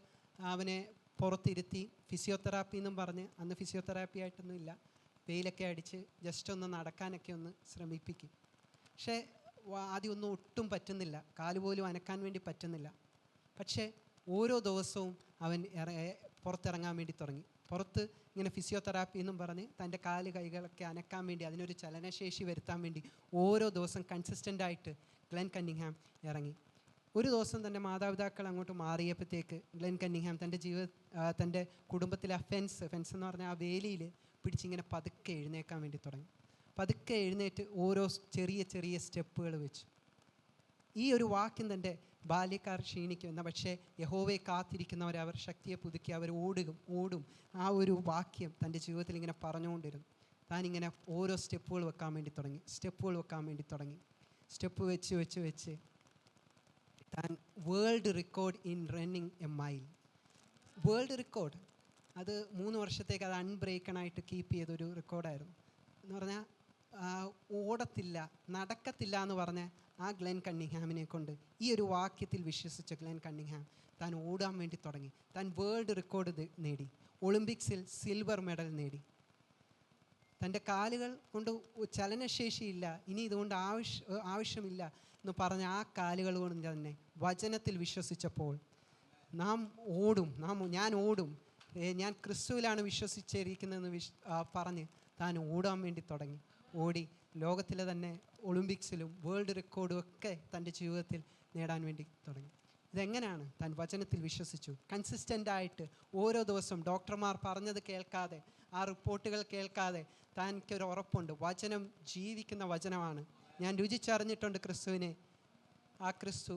S1: അവനെ പുറത്തിരുത്തി ഫിസിയോതെറാപ്പി എന്നും പറഞ്ഞ്, അന്ന് ഫിസിയോതെറാപ്പി ആയിട്ടൊന്നും ഇല്ല, വെയിലൊക്കെ അടിച്ച് ജസ്റ്റ് ഒന്ന് നടക്കാനൊക്കെ ഒന്ന് ശ്രമിപ്പിക്കും. പക്ഷേ ആദ്യമൊന്നും ഒട്ടും പറ്റുന്നില്ല, കാലുപോലും അനക്കാൻ വേണ്ടി പറ്റുന്നില്ല. പക്ഷേ ഓരോ ദിവസവും അവൻ പുറത്തിറങ്ങാൻ വേണ്ടി തുടങ്ങി. പുറത്ത് ഇങ്ങനെ ഫിസിയോതെറാപ്പി എന്നും പറഞ്ഞ് തൻ്റെ കൈകളൊക്കെ അനക്കാൻ വേണ്ടി, അതിനൊരു ചലനശേഷി വരുത്താൻ വേണ്ടി ഓരോ ദിവസം കൺസിസ്റ്റൻ്റായിട്ട് ഗ്ലെൻ കണ്ണിങ്ഹാം ഇറങ്ങി. ഒരു ദിവസം തൻ്റെ മാതാപിതാക്കൾ അങ്ങോട്ട് മാറിയപ്പോഴത്തേക്ക് ഗ്ലെൻ കണ്ണിങ്ഹാം തൻ്റെ കുടുംബത്തിലെ ഫെൻസ് എന്ന് പറഞ്ഞാൽ ആ വേലിയിൽ പിടിച്ചിങ്ങനെ പതുക്കെ എഴുന്നേക്കാൻ വേണ്ടി തുടങ്ങി. പതുക്കെ എഴുന്നേറ്റ് ഓരോ ചെറിയ ചെറിയ സ്റ്റെപ്പുകൾ വെച്ചു. ഈ ഒരു വാക്യം തൻ്റെ ബാല്യക്കാർ ക്ഷീണിക്കുന്ന, പക്ഷേ യഹോവയെ കാത്തിരിക്കുന്നവരെ അവർ ശക്തിയെ പുതുക്കി അവർ ഓടും. ആ ഒരു വാക്യം തൻ്റെ ജീവിതത്തിൽ ഇങ്ങനെ പറഞ്ഞുകൊണ്ടിരുന്നു. താനിങ്ങനെ ഓരോ സ്റ്റെപ്പുകൾ വെക്കാൻ വേണ്ടി തുടങ്ങി. സ്റ്റെപ്പ് വെച്ച് താൻ world record in running A mile, world record, അത് 3 വർഷത്തേക്ക് അത് അൺബ്രേക്കണായിട്ട് കീപ്പ് ചെയ്തൊരു റെക്കോർഡായിരുന്നു. എന്ന് പറഞ്ഞാൽ ഓടത്തില്ല, നടക്കത്തില്ല എന്ന് പറഞ്ഞ ആ ഗ്ലെൻ കണ്ണിങ്ഹാമിനെ കൊണ്ട് ഈ ഒരു വാക്യത്തിൽ വിശ്വസിച്ച ഗ്ലെൻ കണ്ണിങ്ഹാം താൻ ഓടാൻ വേണ്ടി തുടങ്ങി. താൻ വേൾഡ് റെക്കോർഡ് നേടി, ഒളിമ്പിക്സിൽ സിൽവർ മെഡൽ നേടി. തൻ്റെ കാലുകൾ കൊണ്ട് ചലനശേഷിയില്ല, ഇനി ഇതുകൊണ്ട് ആവശ്യമില്ല എന്ന് പറഞ്ഞ ആ കാലുകൾ കൊണ്ട് തന്നെ വചനത്തിൽ വിശ്വസിച്ചപ്പോൾ ഞാൻ ഓടും, ഞാൻ ക്രിസ്തുവിലാണ് വിശ്വസിച്ചിരിക്കുന്നതെന്ന് പറഞ്ഞ് താൻ ഓടാൻ വേണ്ടി തുടങ്ങി. ഓടി ലോകത്തിലെ തന്നെ ഒളിമ്പിക്സിലും വേൾഡ് റെക്കോർഡും ഒക്കെ തൻ്റെ ജീവിതത്തിൽ നേടാൻ വേണ്ടി തുടങ്ങി. ഇതെങ്ങനെയാണ്? താൻ വചനത്തിൽ വിശ്വസിച്ചു. കൺസിസ്റ്റൻ്റായിട്ട് ഓരോ ദിവസവും ഡോക്ടർമാർ പറഞ്ഞത് കേൾക്കാതെ, ആ റിപ്പോർട്ടുകൾ കേൾക്കാതെ തനിക്കൊരു ഉറപ്പുണ്ട്, വചനം ജീവിക്കുന്ന വചനമാണ്, ഞാൻ രുചിച്ചറിഞ്ഞിട്ടുണ്ട് ക്രിസ്തുവിനെ, ആ ക്രിസ്തു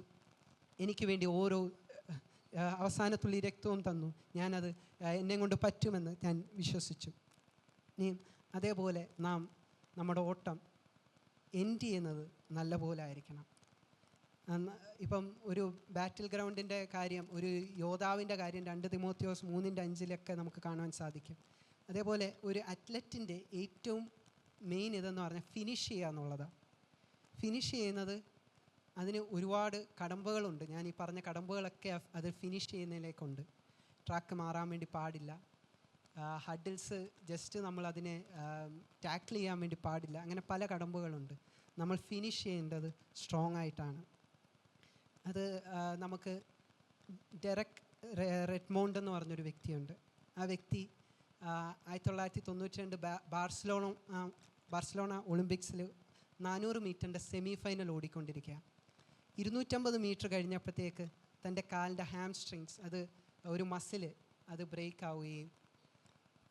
S1: എനിക്ക് വേണ്ടി ഓരോ അവസാനത്തുള്ളി രക്തവും തന്നു, ഞാനത് എന്നെ കൊണ്ട് പറ്റുമെന്ന് ഞാൻ വിശ്വസിച്ചു. അതേപോലെ നമ്മുടെ ഓട്ടം എൻഡ് ചെയ്യുന്നത് നല്ല പോലെ ആയിരിക്കണം. ഇപ്പം ഒരു ബാറ്റിൽ ഗ്രൗണ്ടിൻ്റെ കാര്യം, ഒരു യോദ്ധാവിൻ്റെ കാര്യം 2 തിമോത്തിയോസ് 3:5 നമുക്ക് കാണുവാൻ സാധിക്കും. അതേപോലെ ഒരു അത്ലറ്റിൻ്റെ ഏറ്റവും മെയിൻ ഇതെന്ന് പറഞ്ഞാൽ ഫിനിഷ് ചെയ്യുക എന്നുള്ളതാണ്. ഫിനിഷ് ചെയ്യുന്നത് അതിന് ഒരുപാട് കടമ്പകളുണ്ട്. ഞാൻ ഈ പറഞ്ഞ കടമ്പകളൊക്കെ അത് ഫിനിഷ് ചെയ്യുന്നതിലേക്കുണ്ട്. ട്രാക്ക് മാറാൻ വേണ്ടി പാടില്ല, ഹഡിൽസ് ജസ്റ്റ് നമ്മൾ അതിനെ ടാക്കിൾ ചെയ്യാൻ വേണ്ടി പാടില്ല, അങ്ങനെ പല കടമ്പകളുണ്ട്. നമ്മൾ ഫിനിഷ് ചെയ്യേണ്ടത് സ്ട്രോങ് ആയിട്ടാണ്. അത് നമുക്ക് ഡെറക് റെഡ്മോണ്ട് എന്ന് പറഞ്ഞൊരു വ്യക്തിയുണ്ട്. ആ വ്യക്തി 1992 ബാർസലോണ ഒളിമ്പിക്സിൽ 400 മീറ്ററിൻ്റെ സെമി ഫൈനൽ ഓടിക്കൊണ്ടിരിക്കുക. 250 മീറ്റർ കഴിഞ്ഞപ്പോഴത്തേക്ക് തൻ്റെ കാലിൻ്റെ ഹാംസ്ട്രിങ്സ്, അത് ഒരു മസിൽ അത് ബ്രേക്ക് ആവുകയും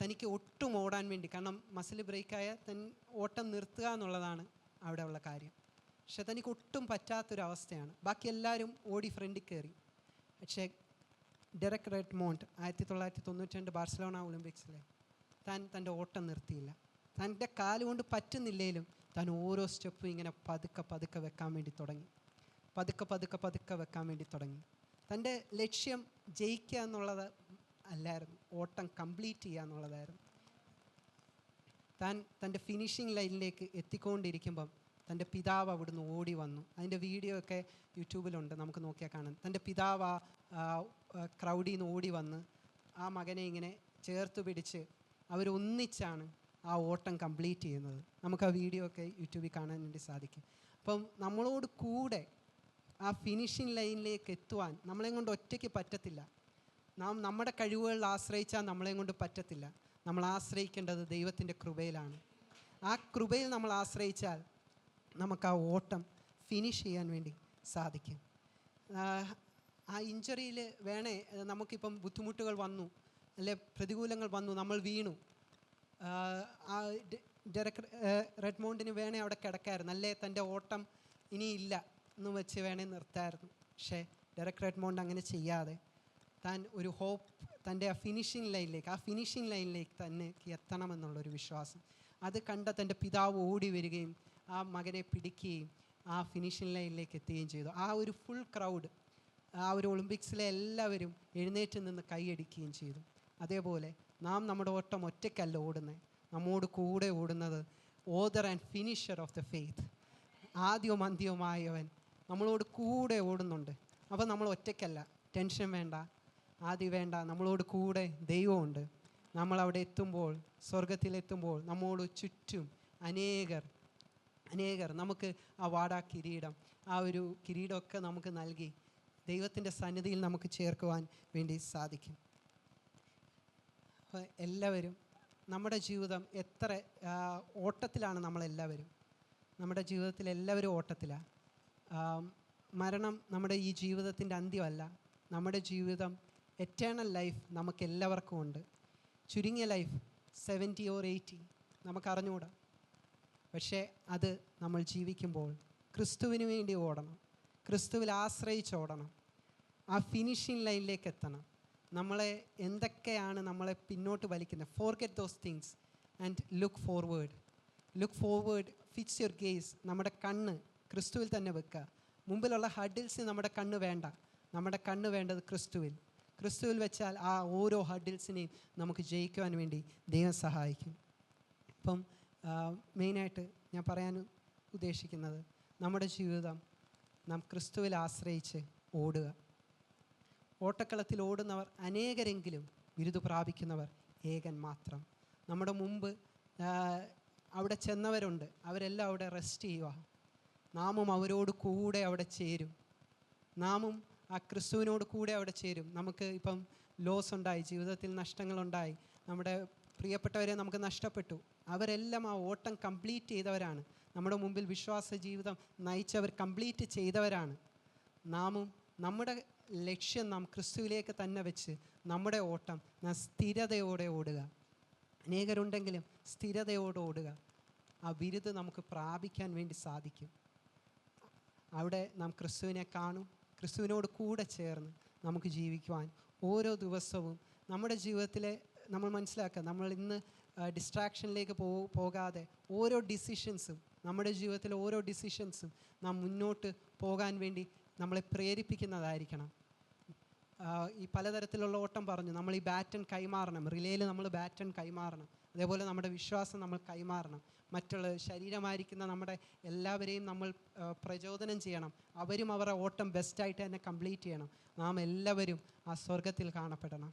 S1: തനിക്ക് ഒട്ടും ഓടാൻ വേണ്ടി, കാരണം മസിൽ ബ്രേക്കായാൽ ഓട്ടം നിർത്തുക എന്നുള്ളതാണ് അവിടെ ഉള്ള കാര്യം, പക്ഷെ തനിക്ക് ഒട്ടും പറ്റാത്തൊരവസ്ഥയാണ്. ബാക്കി എല്ലാവരും ഓടി ഫ്രണ്ടിൽ കയറി. പക്ഷേ ഡെറക് റെഡ്മോണ്ട് 1992 ബാർസലോണ ഒളിമ്പിക്സിൽ തൻ്റെ ഓട്ടം നിർത്തിയില്ല. തൻ്റെ കാലുകൊണ്ട് പറ്റുന്നില്ലെങ്കിലും താൻ ഓരോ സ്റ്റെപ്പും ഇങ്ങനെ പതുക്കെ വെക്കാൻ വേണ്ടി തുടങ്ങി. പതുക്കെ പതുക്കെ പതുക്കെ വെക്കാൻ വേണ്ടി തുടങ്ങി. തൻ്റെ ലക്ഷ്യം ജയിക്കുക എന്നുള്ളത് അല്ലായിരുന്നു, ഓട്ടം കംപ്ലീറ്റ് ചെയ്യുക എന്നുള്ളതായിരുന്നു. താൻ തൻ്റെ ഫിനിഷിംഗ് ലൈനിലേക്ക് എത്തിക്കൊണ്ടിരിക്കുമ്പം തൻ്റെ പിതാവ് അവിടുന്ന് ഓടി വന്നു. അതിൻ്റെ വീഡിയോ ഒക്കെ യൂട്യൂബിലുണ്ട്, നമുക്ക് നോക്കിയാൽ കാണാം. തൻ്റെ പിതാവ് ക്രൗഡിൽ നിന്ന് ഓടി വന്ന് ആ മകനെ ഇങ്ങനെ ചേർത്ത് പിടിച്ച് അവരൊന്നിച്ചാണ് ആ ഓട്ടം കംപ്ലീറ്റ് ചെയ്യുന്നത്. നമുക്ക് ആ വീഡിയോ ഒക്കെ യൂട്യൂബിൽ കാണാൻ വേണ്ടി സാധിക്കും. അപ്പം നമ്മളോട് കൂടെ ആ ഫിനിഷിംഗ് ലൈനിലേക്ക് എത്തുവാൻ നമ്മളെ കൊണ്ട് ഒറ്റയ്ക്ക് പറ്റത്തില്ല. നാം നമ്മുടെ കഴിവുകളിൽ ആശ്രയിച്ചാൽ നമ്മളെ കൊണ്ട് പറ്റത്തില്ല. നമ്മൾ ആശ്രയിക്കേണ്ടത് ദൈവത്തിൻ്റെ കൃപയിലാണ്. ആ കൃപയിൽ നമ്മൾ ആശ്രയിച്ചാൽ നമുക്ക് ആ ഓട്ടം ഫിനിഷ് ചെയ്യാൻ വേണ്ടി സാധിക്കും. ആ ഇഞ്ചറിയിൽ വേണേ നമുക്കിപ്പം ബുദ്ധിമുട്ടുകൾ വന്നു, അല്ലെ പ്രതികൂലങ്ങൾ വന്നു, നമ്മൾ വീണു. ആ ഡെറക് റെഡ്മോണ്ടിന് വേണേ അവിടെ കിടക്കായിരുന്നു, അല്ലേ തൻ്റെ ഓട്ടം ഇനിയില്ല എന്ന് വെച്ച് വേണേൽ നിർത്തായിരുന്നു. പക്ഷേ ഡെറക് റെഡ്മോണ്ട് അങ്ങനെ ചെയ്യാതെ താൻ ഒരു ഹോപ്പ്, തൻ്റെ ആ ഫിനിഷിംഗ് ലൈനിലേക്ക് തന്നെ എത്തണമെന്നുള്ളൊരു വിശ്വാസം അത് കണ്ട തൻ്റെ പിതാവ് ഓടി വരികയും ആ മകനെ പിടിക്കുകയും ആ ഫിനിഷിംഗ് ലൈനിലേക്ക് എത്തുകയും ചെയ്തു. ആ ഒരു ഫുൾ ക്രൗഡ്, ആ ഒരു ഒളിമ്പിക്സിലെ എല്ലാവരും എഴുന്നേറ്റ് നിന്ന് കൈയടിക്കുകയും ചെയ്തു. അതേപോലെ നാം നമ്മുടെ ഓട്ടം ഒറ്റയ്ക്കല്ല ഓടുന്നത്, നമ്മോട് കൂടെ ഓടുന്നത് author and finisher of the faith, ആദ്യവും അന്ത്യവുമായവൻ നമ്മളോട് കൂടെ ഓടുന്നുണ്ട്. അപ്പോൾ നമ്മൾ ഒറ്റയ്ക്കല്ല, ടെൻഷൻ വേണ്ട, ആദ്യം വേണ്ട, നമ്മളോട് കൂടെ ദൈവമുണ്ട്. നമ്മളവിടെ എത്തുമ്പോൾ, സ്വർഗത്തിലെത്തുമ്പോൾ നമ്മോട് ചുറ്റും അനേകർ നമുക്ക് ആ വാടാ കിരീടം, ആ ഒരു കിരീടമൊക്കെ നമുക്ക് നൽകി ദൈവത്തിൻ്റെ സന്നിധിയിൽ നമുക്ക് ചേർക്കുവാൻ വേണ്ടി സാധിക്കും. അപ്പോൾ എല്ലാവരും നമ്മുടെ ജീവിതം എത്ര ഓട്ടത്തിലാണ്. നമ്മളെല്ലാവരും നമ്മുടെ ജീവിതത്തിൽ എല്ലാവരും ഓട്ടത്തിലാണ്. മരണം നമ്മുടെ ഈ ജീവിതത്തിൻ്റെ അന്ത്യമല്ല. നമ്മുടെ ജീവിതം എറ്റേണൽ ലൈഫ് നമുക്ക് എല്ലാവർക്കും ഉണ്ട്. ചുരുങ്ങിയ ലൈഫ് 70 or 80 നമുക്കറിഞ്ഞുകൂടാ. പക്ഷേ അത് നമ്മൾ ജീവിക്കുമ്പോൾ ക്രിസ്തുവിന് വേണ്ടി ഓടണം, ക്രിസ്തുവിൽ ആശ്രയിച്ചോടണം, ആ ഫിനിഷിംഗ് ലൈനിലേക്ക് എത്തണം. നമ്മളെ എന്തൊക്കെയാണ് നമ്മളെ പിന്നോട്ട് വലിക്കുന്നത്, forget those things and look forward, fix your guys. നമ്മുടെ കണ്ണ് ക്രിസ്തുവിൽ തന്നെ വെക്കുക. മുമ്പിലുള്ള ഹഡിൽസ് നമ്മുടെ കണ്ണ് വേണ്ട, നമ്മുടെ കണ്ണ് വേണ്ടത് ക്രിസ്തുവിൽ വെച്ചാൽ ആ ഓരോ ഹഡിൽസിനെയും നമുക്ക് ജയിക്കുവാൻ വേണ്ടി ദൈവം സഹായിക്കും. ഇപ്പം മെയിനായിട്ട് ഞാൻ പറയാൻ ഉദ്ദേശിക്കുന്നത്, നമ്മുടെ ജീവിതം നാം ക്രിസ്തുവിൽ ആശ്രയിച്ച് ഓടുക. ഓട്ടക്കളത്തിൽ ഓടുന്നവർ അനേകരെങ്കിലും ബിരുദ പ്രാപിക്കുന്നവർ ഏകൻ മാത്രം. നമ്മുടെ മുമ്പ് അവിടെ ചെന്നവരുണ്ട്, അവരെല്ലാം അവിടെ റെസ്റ്റ് ചെയ്യുക. നാമും അവരോട് കൂടെ അവിടെ ചേരും, നാമും ആ ക്രിസ്തുവിനോട് കൂടെ അവിടെ ചേരും. നമുക്ക് ഇപ്പം ലോസ് ഉണ്ടായി, ജീവിതത്തിൽ നഷ്ടങ്ങളുണ്ടായി, നമ്മുടെ പ്രിയപ്പെട്ടവരെ നമുക്ക് നഷ്ടപ്പെട്ടു. അവരെല്ലാം ആ ഓട്ടം കംപ്ലീറ്റ് ചെയ്തവരാണ്. നമ്മുടെ മുമ്പിൽ വിശ്വാസ ജീവിതം നയിച്ചവർ കംപ്ലീറ്റ് ചെയ്തവരാണ്. നാമും നമ്മുടെ ലക്ഷ്യം നാം ക്രിസ്തുവിലേക്ക് തന്നെ വെച്ച് നമ്മുടെ ഓട്ടം നാം സ്ഥിരതയോടെ ഓടുക. അനേകരുണ്ടെങ്കിലും സ്ഥിരതയോടെ ഓടുക. ആ ബിരുദം നമുക്ക് പ്രാപിക്കാൻ വേണ്ടി സാധിക്കും. അവിടെ നാം ക്രിസ്തുവിനെ കാണും, ക്രിസ്തുവിനോട് കൂടെ ചേർന്ന് നമുക്ക് ജീവിക്കുവാൻ ഓരോ ദിവസവും നമ്മുടെ ജീവിതത്തിലെ നമ്മൾ മനസ്സിലാക്കുക, നമ്മൾ ഇന്ന് ഡിസ്ട്രാക്ഷനിലേക്ക് പോകാതെ ഓരോ ഡിസിഷൻസും, നമ്മുടെ ജീവിതത്തിലെ ഓരോ ഡിസിഷൻസും നാം മുന്നോട്ട് പോകാൻ വേണ്ടി നമ്മളെ പ്രേരിപ്പിക്കുന്നതായിരിക്കണം. ഈ പലതരത്തിലുള്ള ഓട്ടം പറഞ്ഞു, നമ്മൾ ഈ ബാറ്റൺ കൈമാറണം, റിലേയിൽ നമ്മൾ ബാറ്റൺ കൈമാറണം. അതേപോലെ നമ്മുടെ വിശ്വാസം നമ്മൾ കൈമാറണം. മറ്റുള്ള ശരീരമായിരിക്കുന്ന നമ്മുടെ എല്ലാവരെയും നമ്മൾ പ്രചോദനം ചെയ്യണം. അവരും അവരുടെ ഓട്ടം ബെസ്റ്റായിട്ട് തന്നെ കംപ്ലീറ്റ് ചെയ്യണം. നാം എല്ലാവരും ആ സ്വർഗത്തിൽ കാണപ്പെടണം.